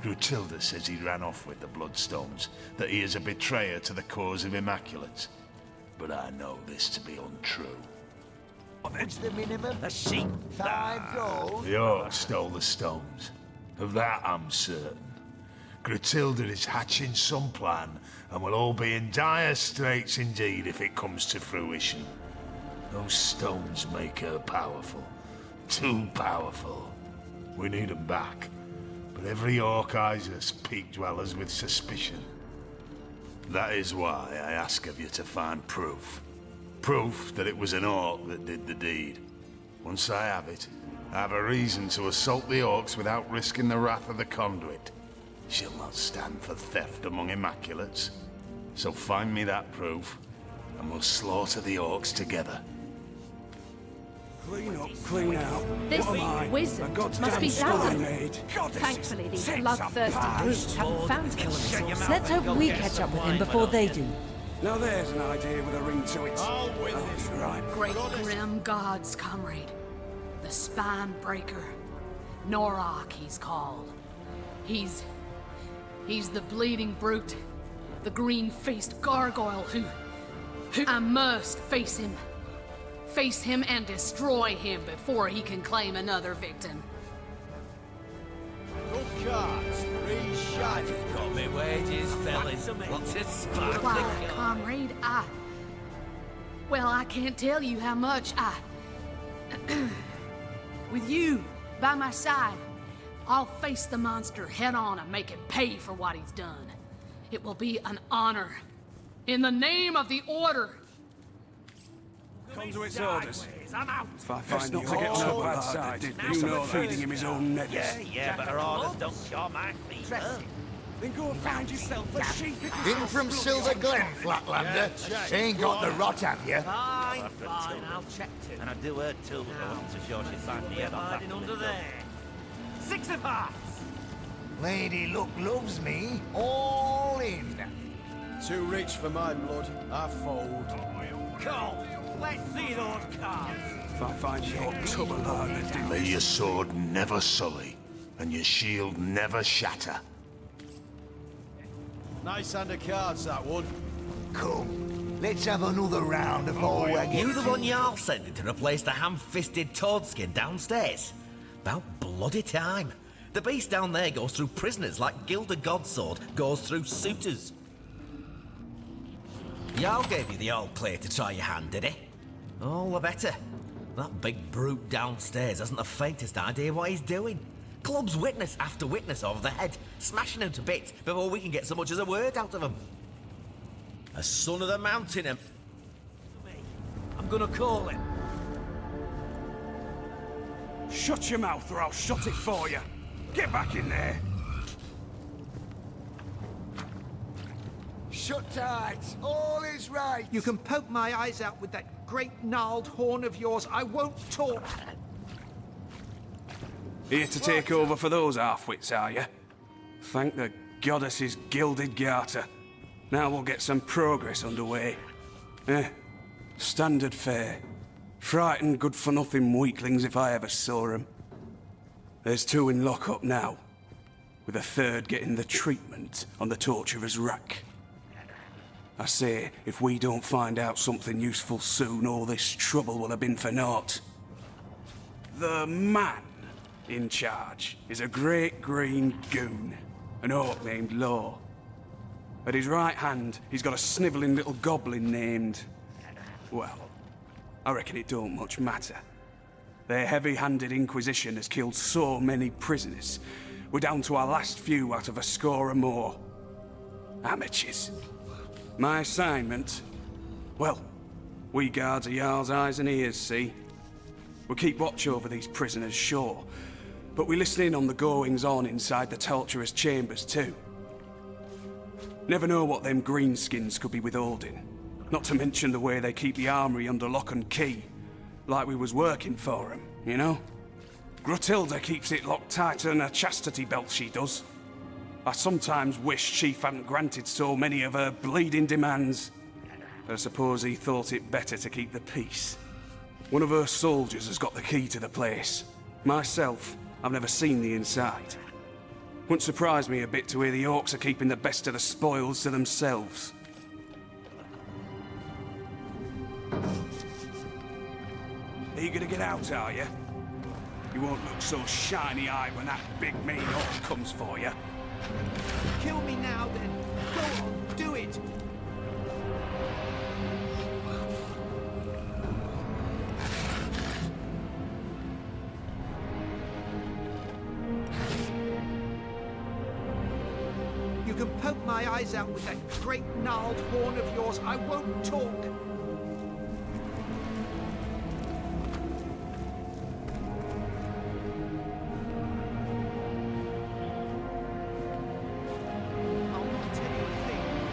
Grutilda says he ran off with the Bloodstones, that he is a betrayer to the cause of Immaculates. But I know this to be untrue. What's the minimum? The sheep. 5 gold? The Orcs stole the stones. Of that I'm certain. Grutilda is hatching some plan, and we'll all be in dire straits indeed if it comes to fruition. Those stones make her powerful. Too powerful. We need them back. But every orc eyes us peak dwellers with suspicion. That is why I ask of you to find proof. Proof that it was an orc that did the deed. Once I have it, I have a reason to assault the orcs without risking the wrath of the conduit. She'll not stand for theft among Immaculates. So find me that proof, and we'll slaughter the orcs together. Clean up, clean out. This What am I? wizard A goddamn must be sculling Dalton. maid. Thankfully, these bloodthirsty brutes haven't found him. Let's hope we catch up with him before they do. Now there's an idea with a ring to it. I'll win this. Right. Great grim gods, comrade. The spine breaker. Norok, he's called. He's the bleeding brute. The green-faced gargoyle who I must face him. Face him and destroy him before he can claim another victim. Good cards, 3 shiny. Got me wages, fellas. What's a spark? Why, comrade, well, I can't tell you how much with you by my side, I'll face the monster head on and make him pay for what he's done. It will be an honor. In the name of the Order. Conduit's orders. I'm out. If I find you to get on a bad side, you know feeding him his own nets. Yeah, but her orders don't show my feet. Then go find yourself a sheep. In from Silver Glen, Flatlander. Ain't got the rot, have you? Fine, I'll check too. And I do her too, but I wasn't so sure she'd find me head off after under me. there. 6 of hearts. Lady Luck loves me. All in. Too rich for my blood. I fold. Come, let's see those cards. If I find your tub of hard, May your sword never sully, and your shield never shatter. Nice hand of cards, that one. Come, let's have another round before we get You the one Jarl sending to replace the ham-fisted Toadskin downstairs? About bloody time. The beast down there goes through prisoners like Gilda Godsword goes through suitors. Jarl gave you the all clear to try your hand, did he? All the better. That big brute downstairs hasn't the faintest idea what he's doing. Clubs witness after witness over the head, smashing him to bits before we can get so much as a word out of him. A son of the mountain him. I'm gonna call him. Shut your mouth or I'll shut it for you. Get back in there. Shut tight. All is right. You can poke my eyes out with that great gnarled horn of yours. I won't talk. Here to take over for those half-wits, are you? Thank the goddess's gilded garter. Now we'll get some progress underway. Standard fare. Frightened, good-for-nothing weaklings if I ever saw 'em. There's 2 in lockup now, with a 3rd getting the treatment on the torturer's rack. I say, if we don't find out something useful soon, all this trouble will have been for naught. The man in charge is a great green goon, an orc named Law. At his right hand, he's got a snivelling little goblin named... well, I reckon it don't much matter. Their heavy-handed Inquisition has killed so many prisoners. We're down to our last few out of a score or more. Amateurs. My assignment? Well, we guards are Jarl's eyes and ears, see? We keep watch over these prisoners, sure, but we listen in on the goings-on inside the torturers' chambers, too. Never know what them greenskins could be withholding. Not to mention the way they keep the armory under lock and key. Like we was working for them, you know? Gruntilda keeps it locked tighter than a chastity belt, she does. I sometimes wish Chief hadn't granted so many of her bleeding demands. I suppose he thought it better to keep the peace. One of her soldiers has got the key to the place. Myself, I've never seen the inside. Wouldn't surprise me a bit to hear the orcs are keeping the best of the spoils to themselves. Are you gonna get out, are you? You won't look so shiny-eyed when that big mean orc comes for you. Kill me now, then. Go on, do it. You can poke my eyes out with that great gnarled horn of yours. I won't talk.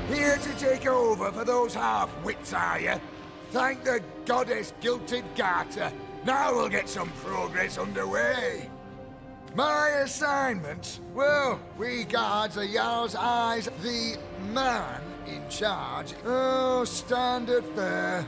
Here to take over for those half-wits, are you? Thank the goddess Gilted Garter. Now we'll get some progress underway. My assignment? Well, we guards are Jarl's eyes, the man in charge. Oh, standard fare.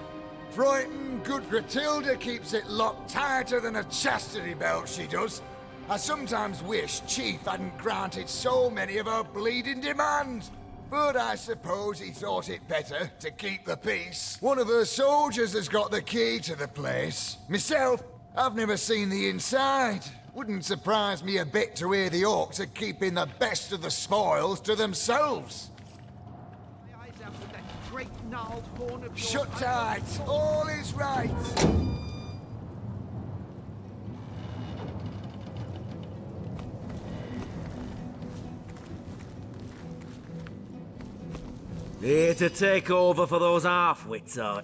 Frightened good Gruntilda keeps it locked tighter than a chastity belt, she does. I sometimes wish Chief hadn't granted so many of her bleeding demands. But I suppose he thought it better to keep the peace. One of her soldiers has got the key to the place. Myself, I've never seen the inside. Wouldn't surprise me a bit to hear the orcs are keeping the best of the spoils to themselves. My eyes out with that great gnarled horn of yours. Shut tight. All is right. Here to take over for those half-wits, are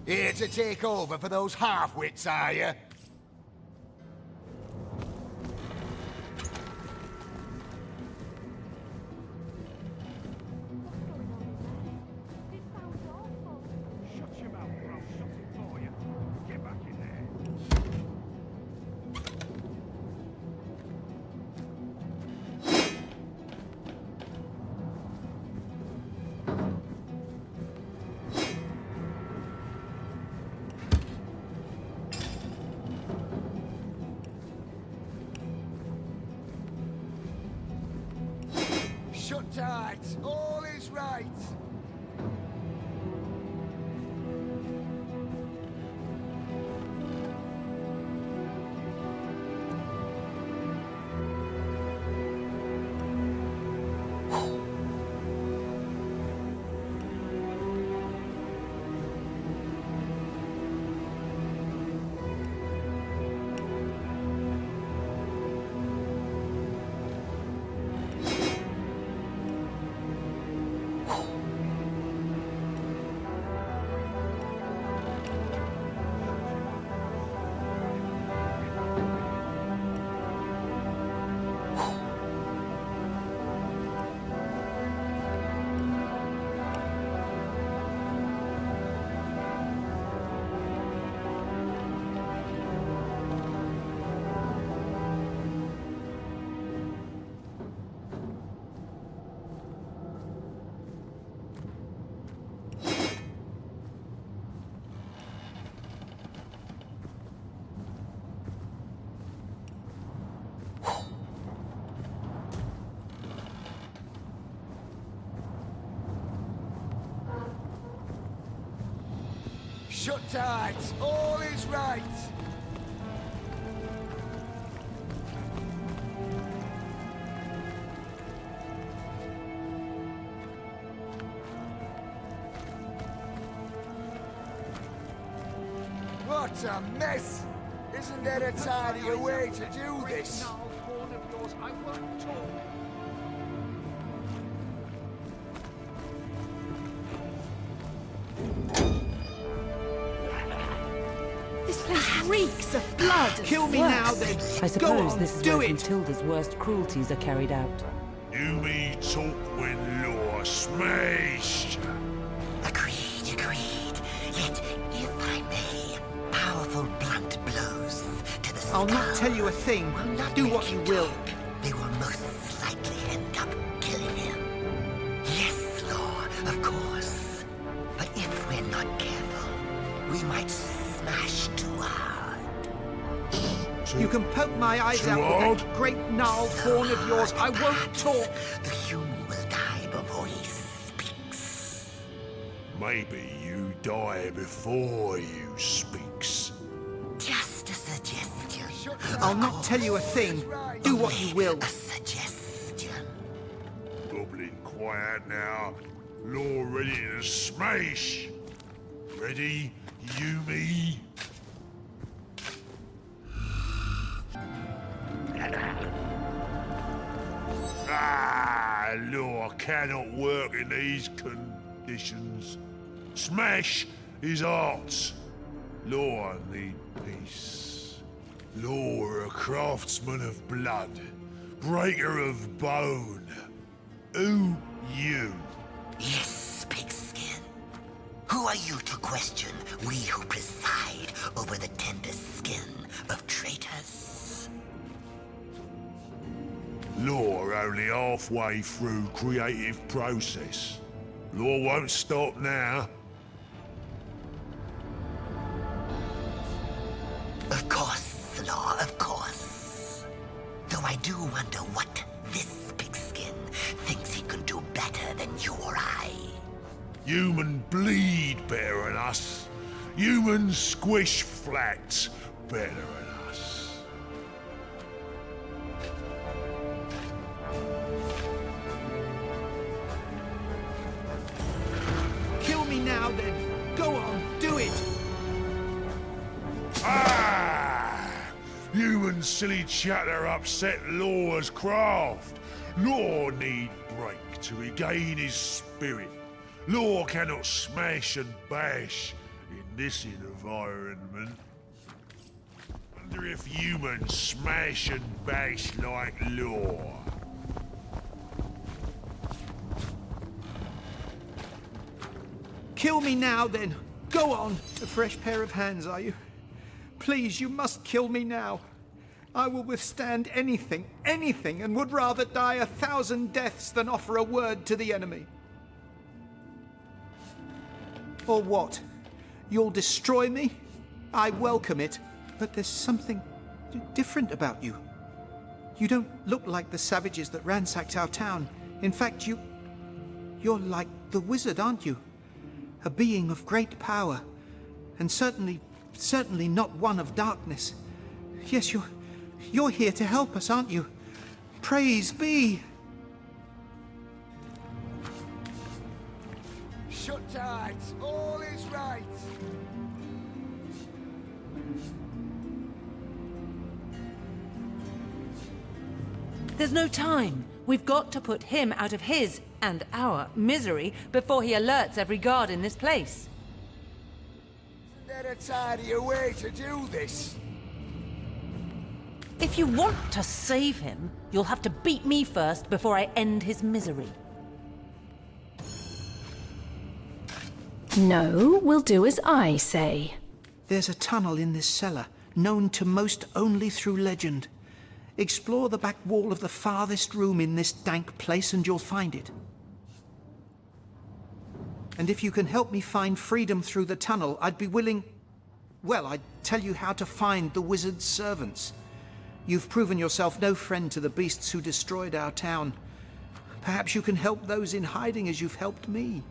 Here to take over for those half-wits, are you? Shut your mouth or I'll shut it for you. Get back in there. Shut tight. All is right. Shut tight. All is right. What a mess! Isn't there a tidier way to do this? I won't talk. This place reeks of blood and Kill me now, then. I suppose on, this is do where it. Clotilda's worst cruelties are carried out. You me talk when law smashed. Agreed, agreed. Yet, if I may, powerful blunt blows to the I'll not skull tell you a thing. will not Do make what you will. talk. They will most likely end up killing him. Yes, Law, of course. But if we're not careful, we might smash too hard. You can poke my eyes out with that great gnarled horn of yours. I won't talk. The human will die before he speaks. Maybe you die before you speaks. Just a suggestion. I'll not tell you a thing. Do what you will. A suggestion. Goblin quiet now. Law ready to smash. Ready, you me? Law cannot work in these conditions. Smash is art. Law need peace. Law a craftsman of blood, breaker of bone. Who you? Yes, pigskin. Who are you to question we who preside over the tender skin of traitors? Law only halfway through creative process. Law won't stop now. Of course, Law, of course. Though I do wonder what this pigskin thinks he can do better than you or I. Human bleed better than us. Human squish flat better than us. Kill me now, then. Go on, do it. Human silly chatter upset Law's craft. Law need break to regain his spirit. Law cannot smash and bash in this environment. Wonder if humans smash and bash like Law. Kill me now, then. Go on. A fresh pair of hands, are you? Please, you must kill me now. I will withstand anything, anything, and would rather die 1,000 deaths than offer a word to the enemy. Or what? You'll destroy me? I welcome it, but there's something different about you. You don't look like the savages that ransacked our town. In fact, you're like the wizard, aren't you? A being of great power, and certainly not one of darkness. Yes, you're here to help us, aren't you? Praise be! Shut tight. All is right. There's no time. We've got to put him out of his and our misery before he alerts every guard in this place. Isn't there a tidier way to do this? If you want to save him, you'll have to beat me first before I end his misery. No, we'll do as I say. There's a tunnel in this cellar, known to most only through legend. Explore the back wall of the farthest room in this dank place and you'll find it. And if you can help me find freedom through the tunnel, I'd be willing... Well, I'd tell you how to find the wizard's servants. You've proven yourself no friend to the beasts who destroyed our town. Perhaps you can help those in hiding as you've helped me.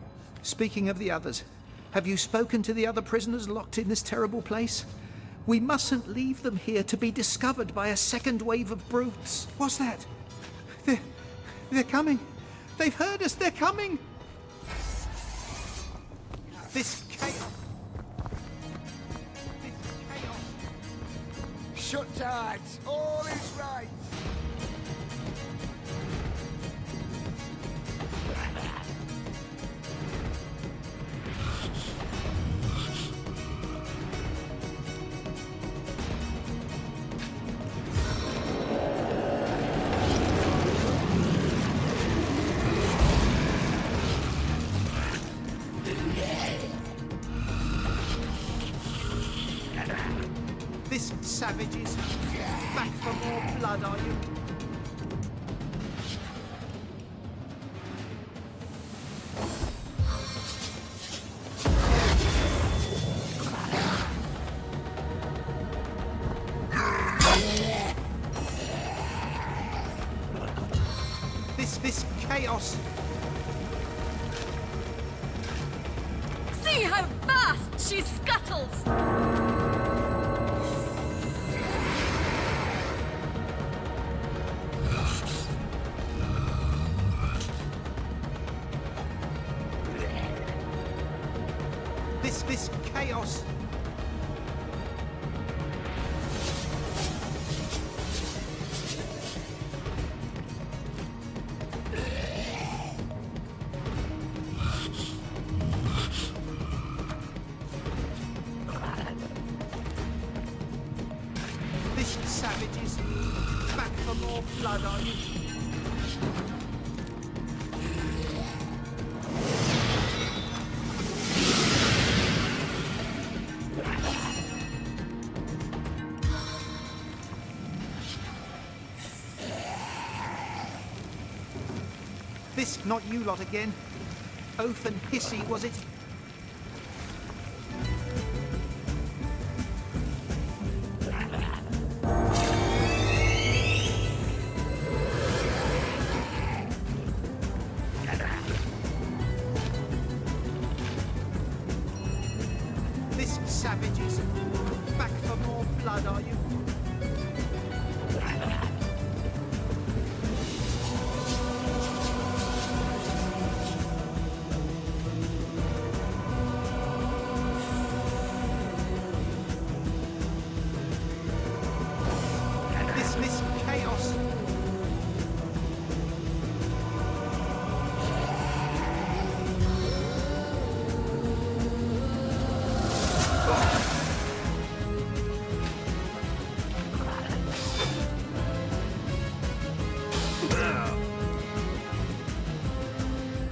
Speaking of the others, Have you spoken to the other prisoners locked in this terrible place? We mustn't leave them here to be discovered by a second wave of brutes. What's that? They're coming. They've heard us. They're coming. This chaos. Shut tight. All is right. This savages. Back for more blood, are you? This chaos. See how fast she scuttles! This chaos. This savages. Back for more blood, are you? This, not you lot again. Oath and hissy, was it? This savages. Back for more blood, are you? This chaos.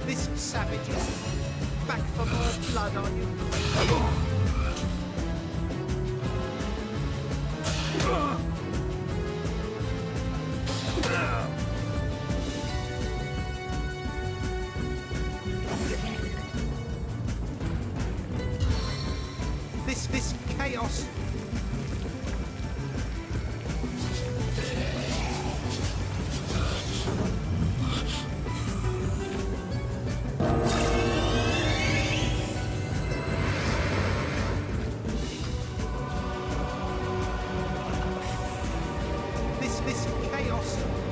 This savages. Back for more blood, are you? This chaos. This chaos.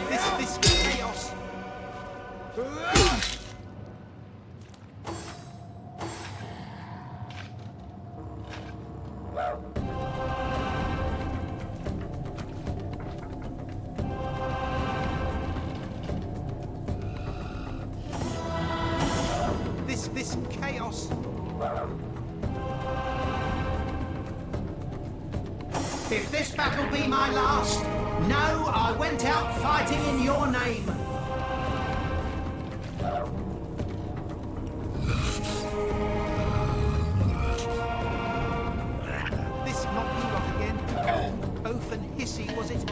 This chaos. This chaos. If this battle be my last, know I went out fighting in your name. This not you lot again. Oath and hissy, was it?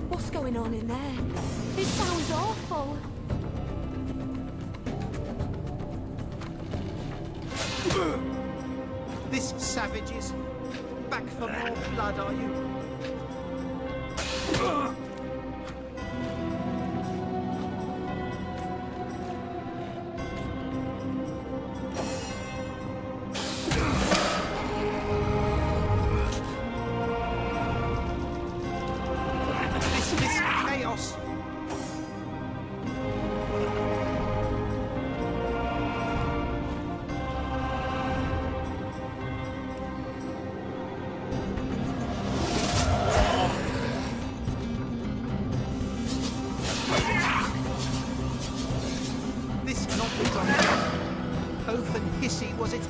What's going on in there? It sounds awful. This savage is back for more blood, are you? This chaos. This cannot be done. Oath and hissy, was it?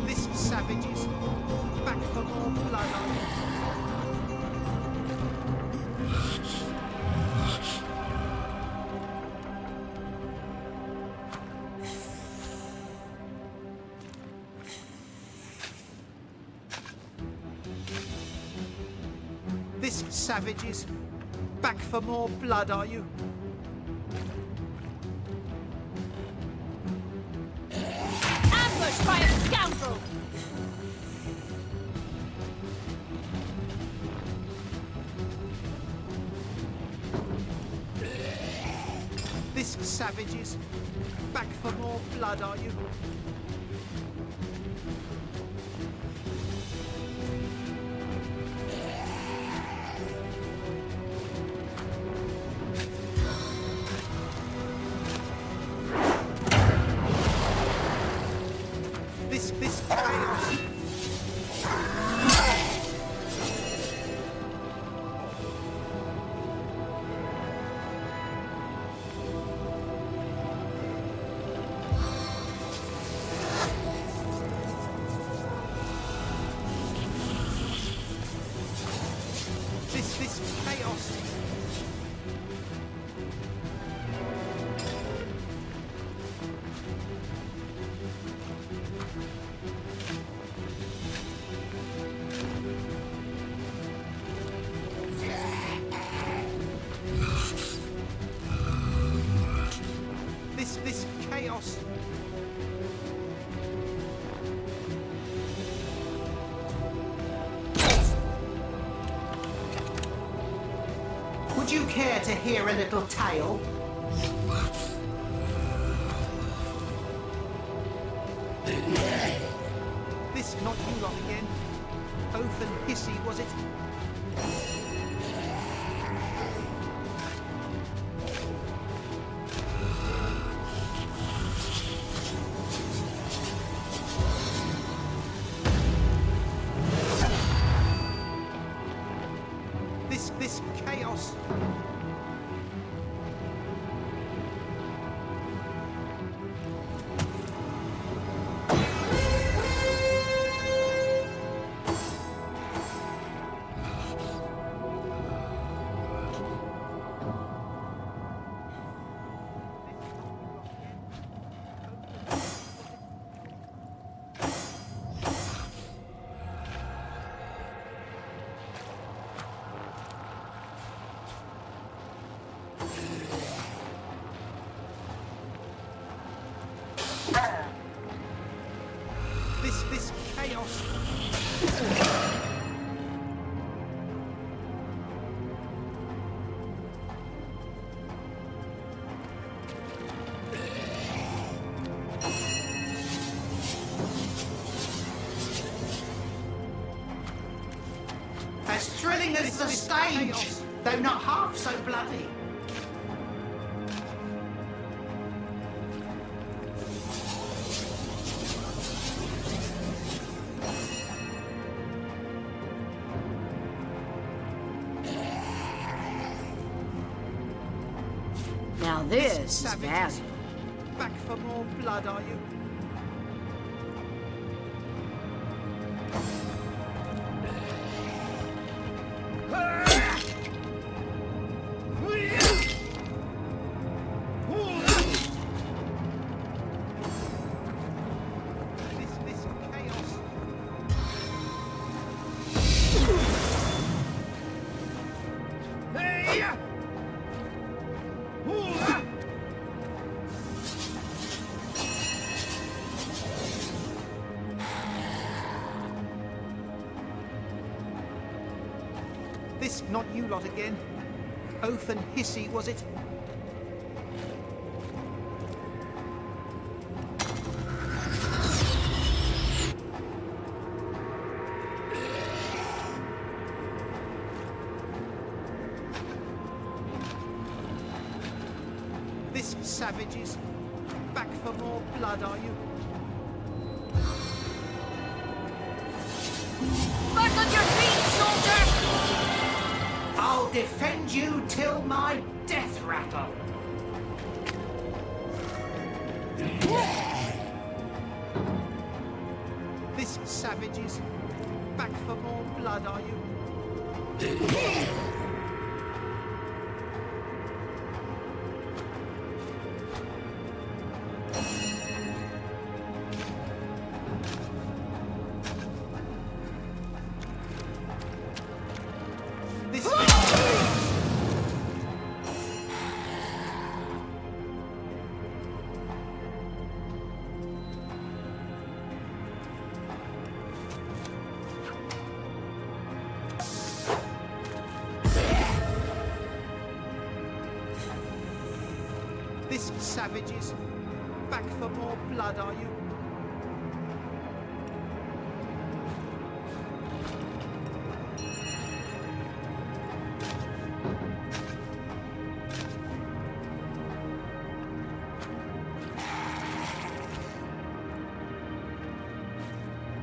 This savage is back for more blood, are you? This savage is back for more blood, are you? Ambushed by a scoundrel! This savage is back for more blood, are you? This chaos. This chaos. This chaos. Would you care to hear a little tale? This not you lot again. Oath and hissy, was it? This chaos. This chaos. As thrilling as the stage, though not half so bloody. Now this is value. Back for more blood, are you? This chaos. This not you lot again? Oath and Hissy, was it? This savages. Back for more blood, are you? Back on your feet, soldier! I'll defend you till my death rattle. This savages. Back for more blood, are you? This This savages. Back for more blood, are you?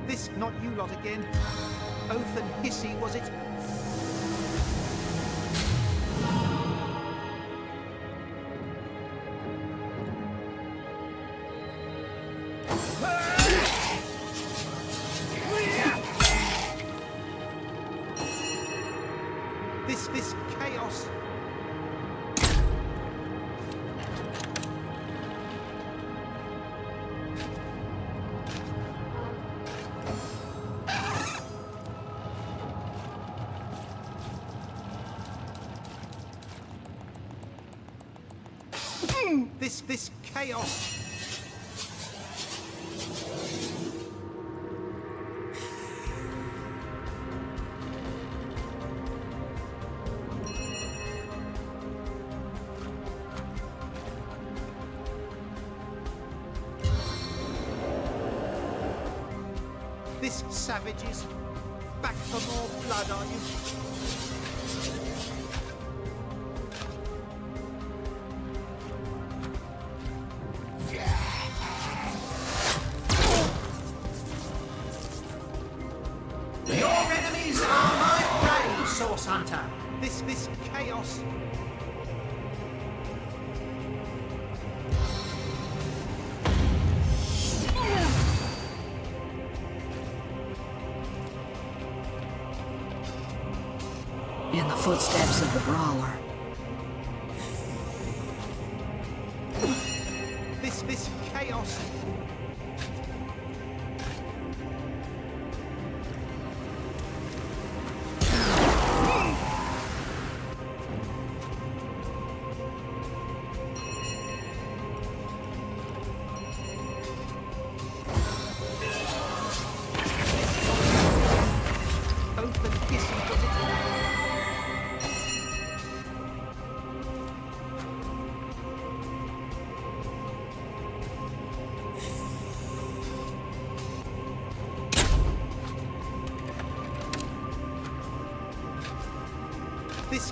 This not you lot again? Oath and Hissy, was it? This chaos. This chaos. This savages. Back for more blood, are you? Your enemies are my prey, Source Hunter. This chaos. In the footsteps of the Brawler. This chaos. Oath and Hissy, was it?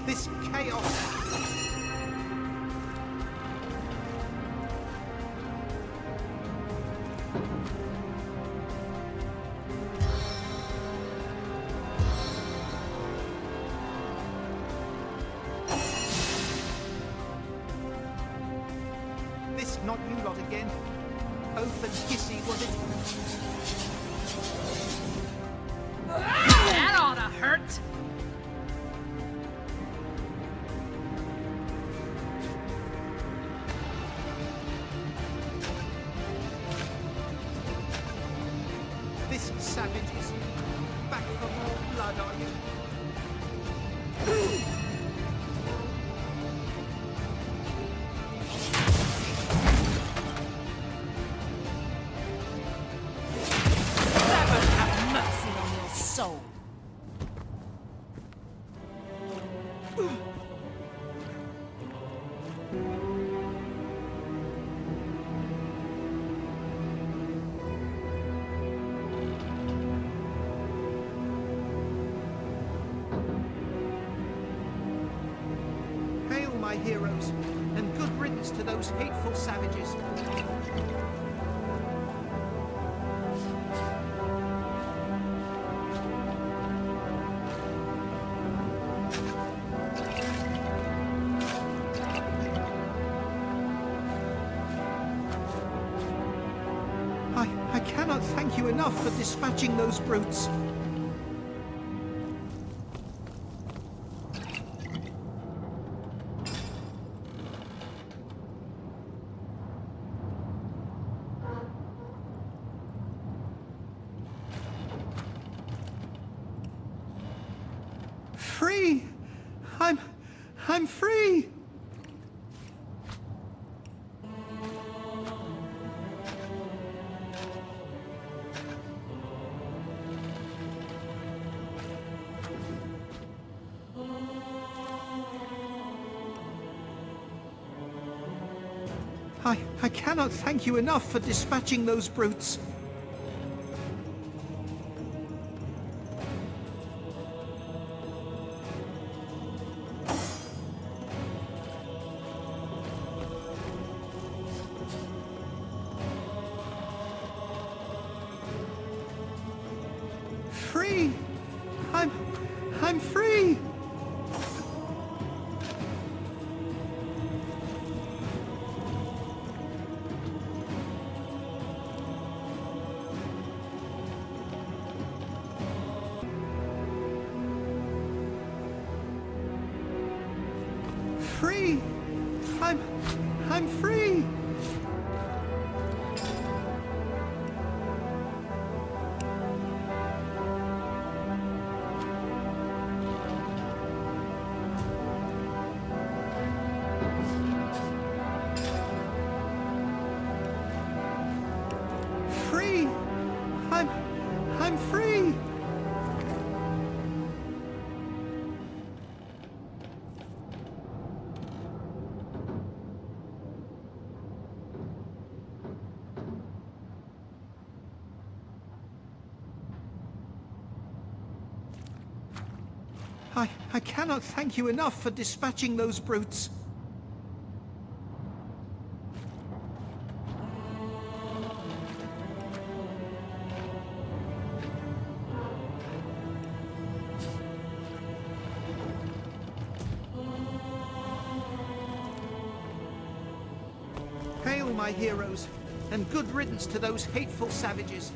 This chaos. This not you lot again? oath and hissy, was it? That ought to hurt. This savages. Back for more blood, are you? Heaven have mercy on your soul. Hail, my heroes, and good riddance to those hateful savages. I cannot thank you enough for dispatching those brutes. Free! I'm free! I cannot thank you enough for dispatching those brutes. Free! I'm free! Free! I'm free! Free! I'm free! I cannot thank you enough for dispatching those brutes. Hail, my heroes, and good riddance to those hateful savages.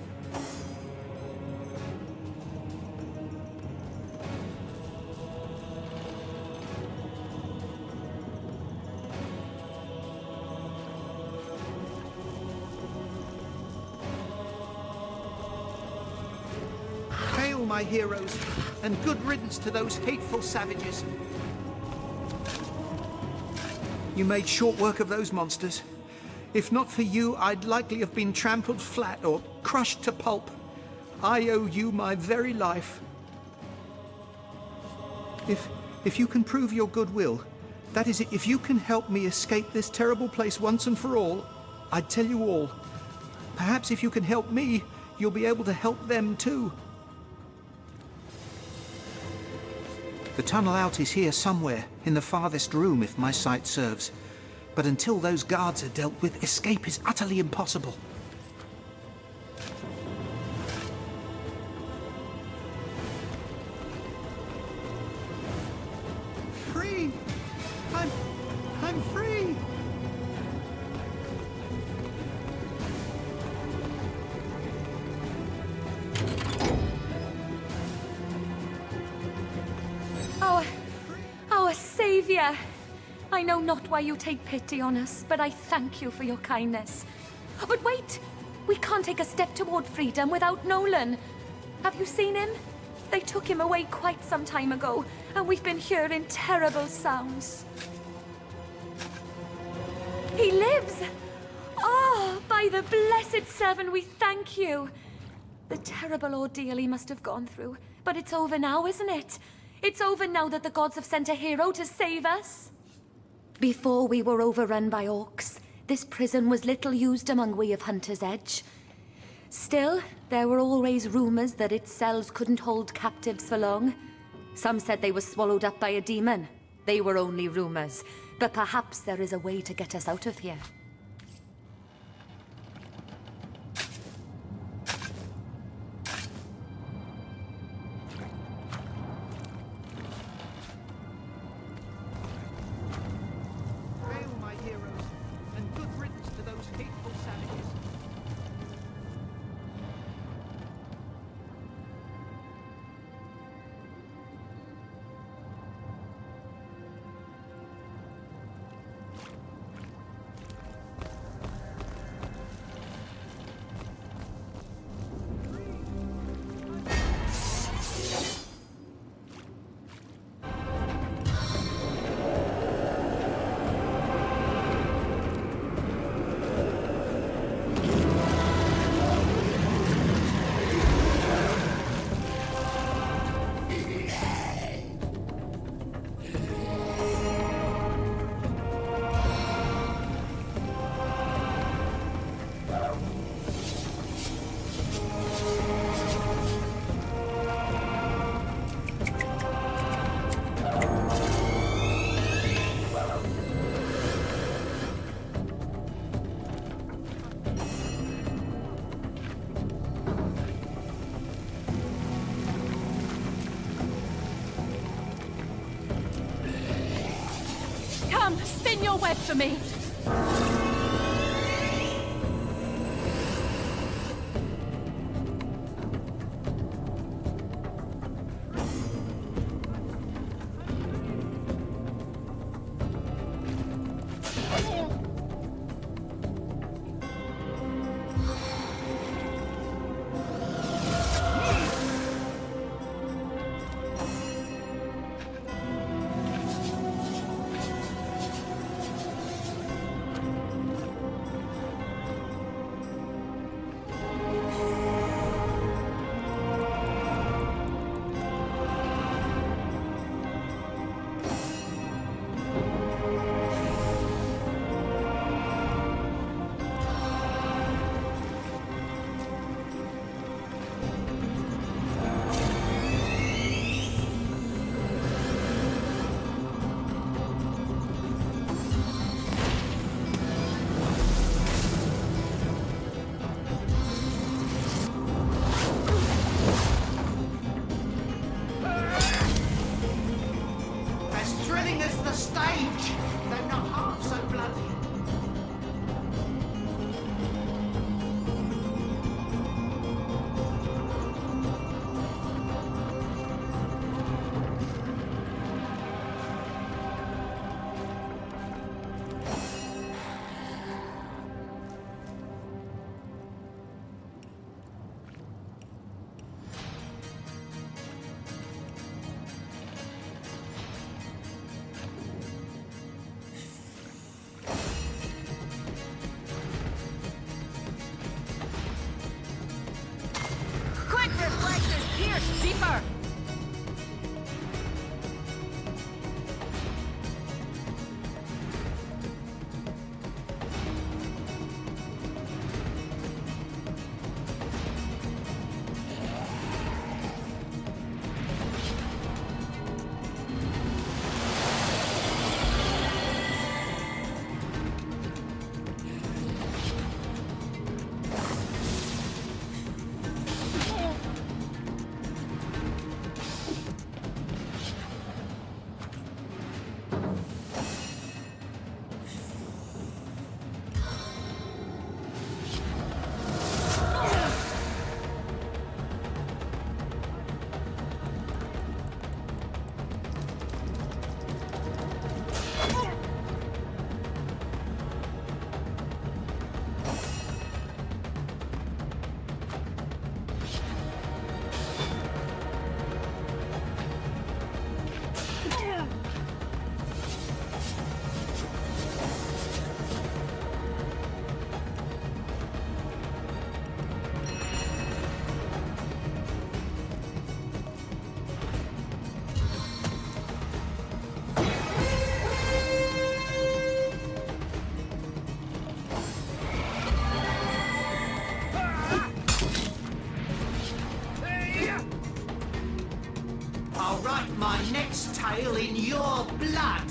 Hail, my heroes, and good riddance to those hateful savages. You made short work of those monsters. If not for you, I'd likely have been trampled flat or crushed to pulp. I owe you my very life. If you can prove your goodwill, that is, if you can help me escape this terrible place once and for all, I'd tell you all. Perhaps if you can help me, you'll be able to help them too. The tunnel out is here somewhere, in the farthest room if my sight serves. But until those guards are dealt with, escape is utterly impossible. Free! I'm free! Dear, I know not why you take pity on us, but I thank you for your kindness. But wait! We can't take a step toward freedom without Nolan. Have you seen him? They took him away quite some time ago, and we've been hearing terrible sounds. He lives! Oh, by the Blessed Seven, we thank you! The terrible ordeal he must have gone through. But it's over now, isn't it? It's over now that the gods have sent a hero to save us. Before we were overrun by orcs, this prison was little used among we of Hunter's Edge. Still, there were always rumors that its cells couldn't hold captives for long. Some said they were swallowed up by a demon. They were only rumors, but perhaps there is a way to get us out of here. Hail, my heroes, and good riddance to those hateful savages. Come, spin your web for me. As thrilling as the stage, though not half so bloody. Quick reflexes pierce deeper! blood!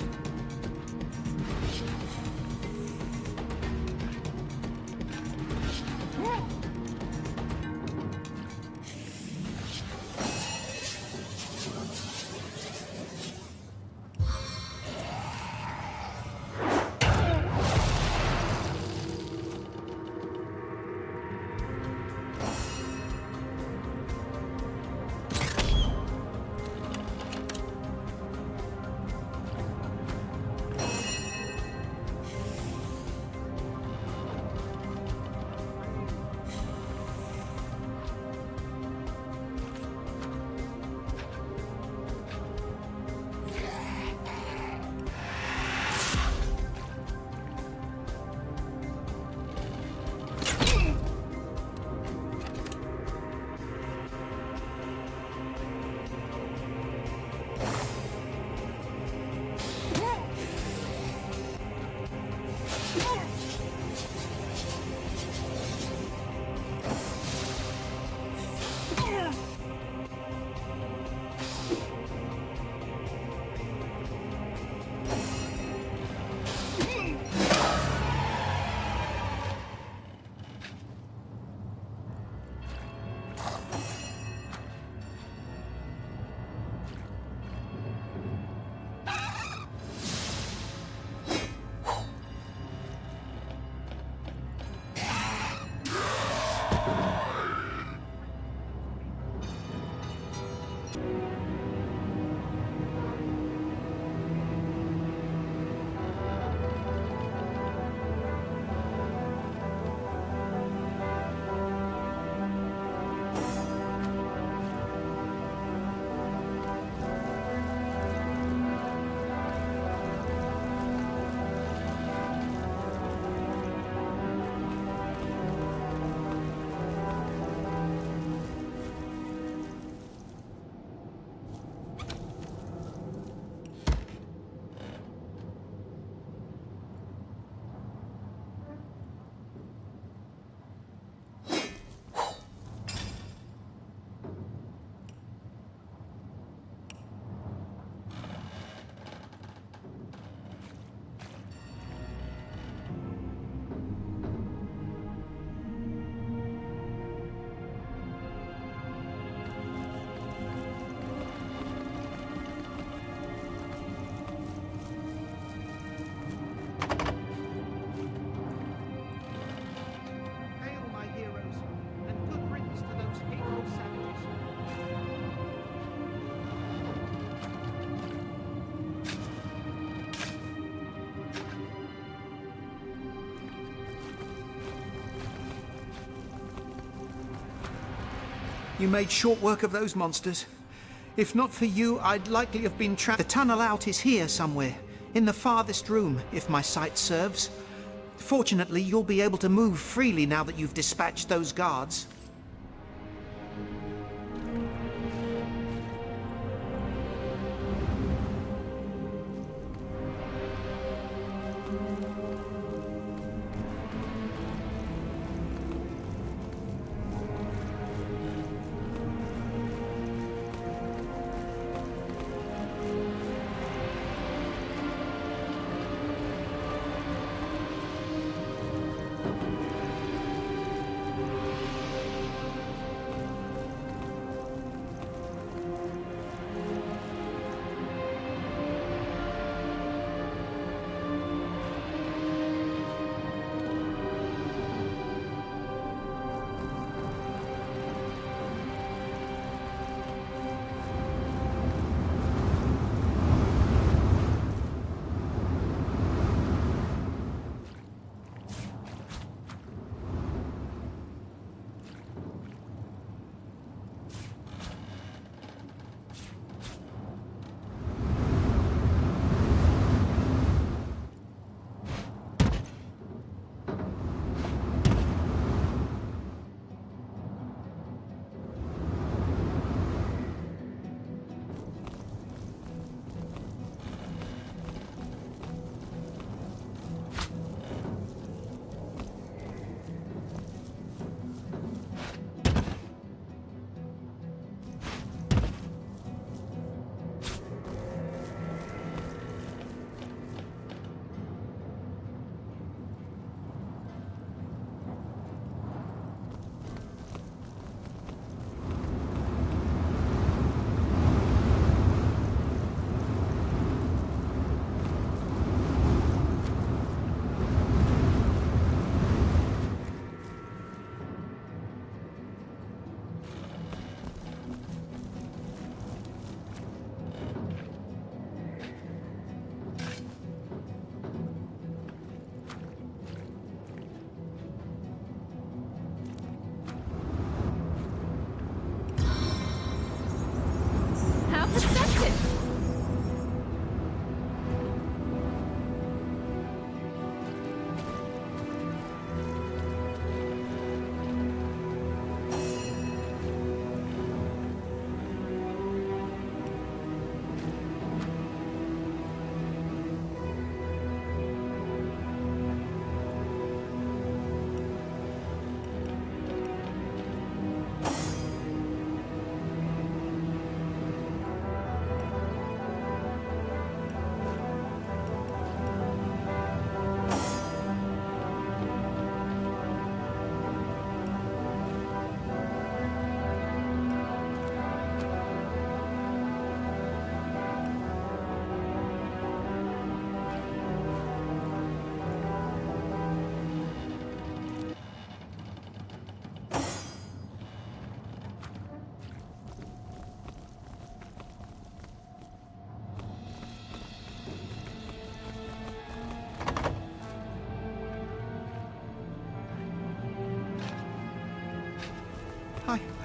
You made short work of those monsters. If not for you, I'd likely have been trapped. The tunnel out is here somewhere, in the farthest room, if my sight serves. Fortunately, you'll be able to move freely now that you've dispatched those guards.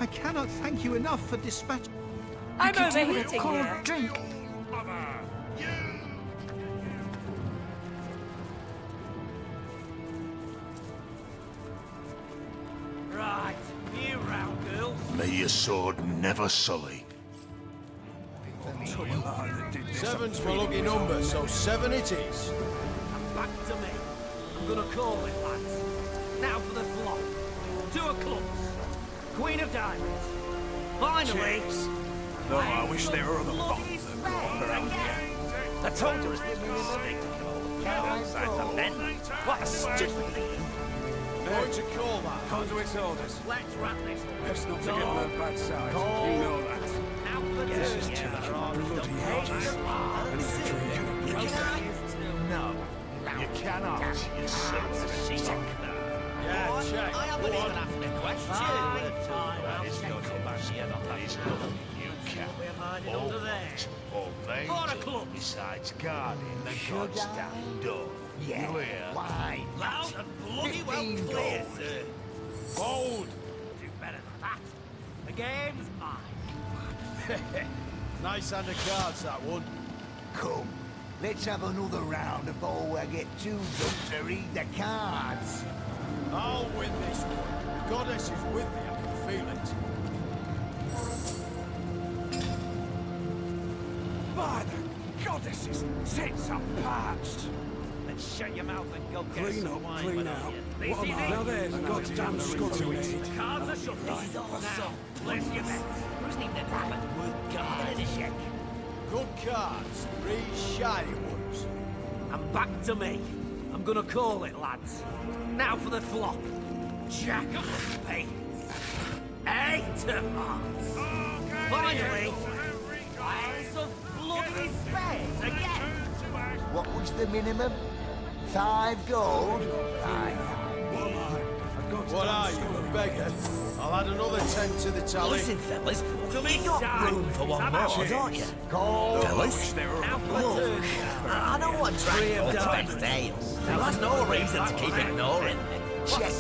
I cannot thank you enough for dispatch. I'm You can overheating do it. here. Drink. Right, you round, girls. May your sword never sully. Seven's my lucky number, so 7 it is. Back to me. I'm gonna call it, lads. Now for the flop. 2 of clubs. Queen of diamonds. Finally. Though I wish there were other bottles that go on around here. I told you it was this mistake to kill all the cow outside the men. What a stupid thing. Going to call that. Conduit's orders. Let's wrap this up. Best not to get on her bad side. You know that. Now for the This is taking bloody ages. I need a drink and a break. No, you cannot. You sick. Yeah, check. I haven't even asked a question. Fine. You can under hold there. it or they 4 of do clubs. besides guarding the god's damn door. Yeah. Clear. Why? Loud and bloody well 15 clear, gold. sir. Bold. Do better than that. The game's mine. Nice hand of cards, that one. Come, let's have another round before I get too drunk to read the cards. I'll win this one. The goddess is with me, I can feel it. By the goddesses, tits are parched. Then shut your mouth and go get Clean some up, wine. clean why out. don't you? What am I? Now there's a goddamn scuttle in it. The cards are shut. This is all so. Place your bets. Who's even the diamond worth guarding this yet? Good cards. 3 shiny ones. And back to me. I'm gonna call it, lads. Now for the flop. Jack of spades. 8 of hearts. Finally, Ace of bloody spades again. What was the minimum? 5 gold? What are you, a beggar? I'll add another 10 to the tally. Listen, fellas, we got room for one more, don't you? Fellas? Now for the Look, turn. I know what dragged all the best tales. There's no reason to keep ignoring me.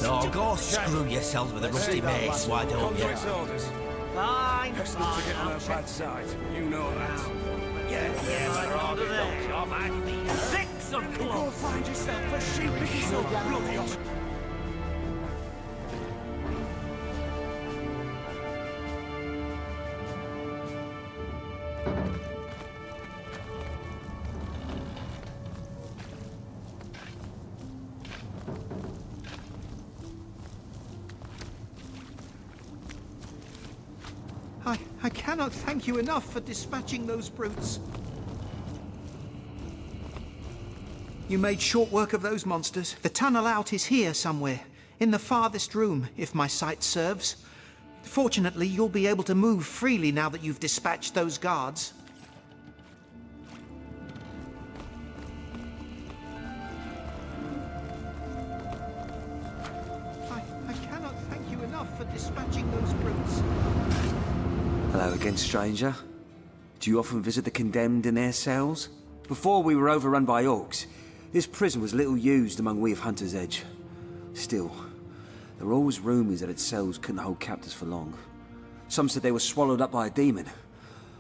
No, go screw yourselves with a rusty mace, why don't you? Conduit's orders. Fine, Best not to get on her bad side. You know that. yeah, under there. 6 of Go clubs. find yourself a sheep if you're so bloody hot. I cannot thank you enough for dispatching those brutes. You made short work of those monsters. The tunnel out is here somewhere, in the farthest room, if my sight serves. Fortunately, you'll be able to move freely now that you've dispatched those guards. I cannot thank you enough for dispatching those brutes. Hello again, stranger. Do you often visit the condemned in their cells? Before we were overrun by orcs, this prison was little used among we of Hunter's Edge. Still, there were always rumours that its cells couldn't hold captives for long. Some said they were swallowed up by a demon.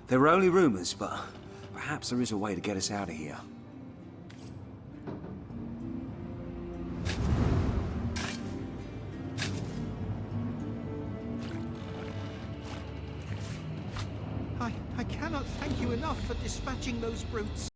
They were only rumours, but perhaps there is a way to get us out of here. I cannot thank you enough for dispatching those brutes.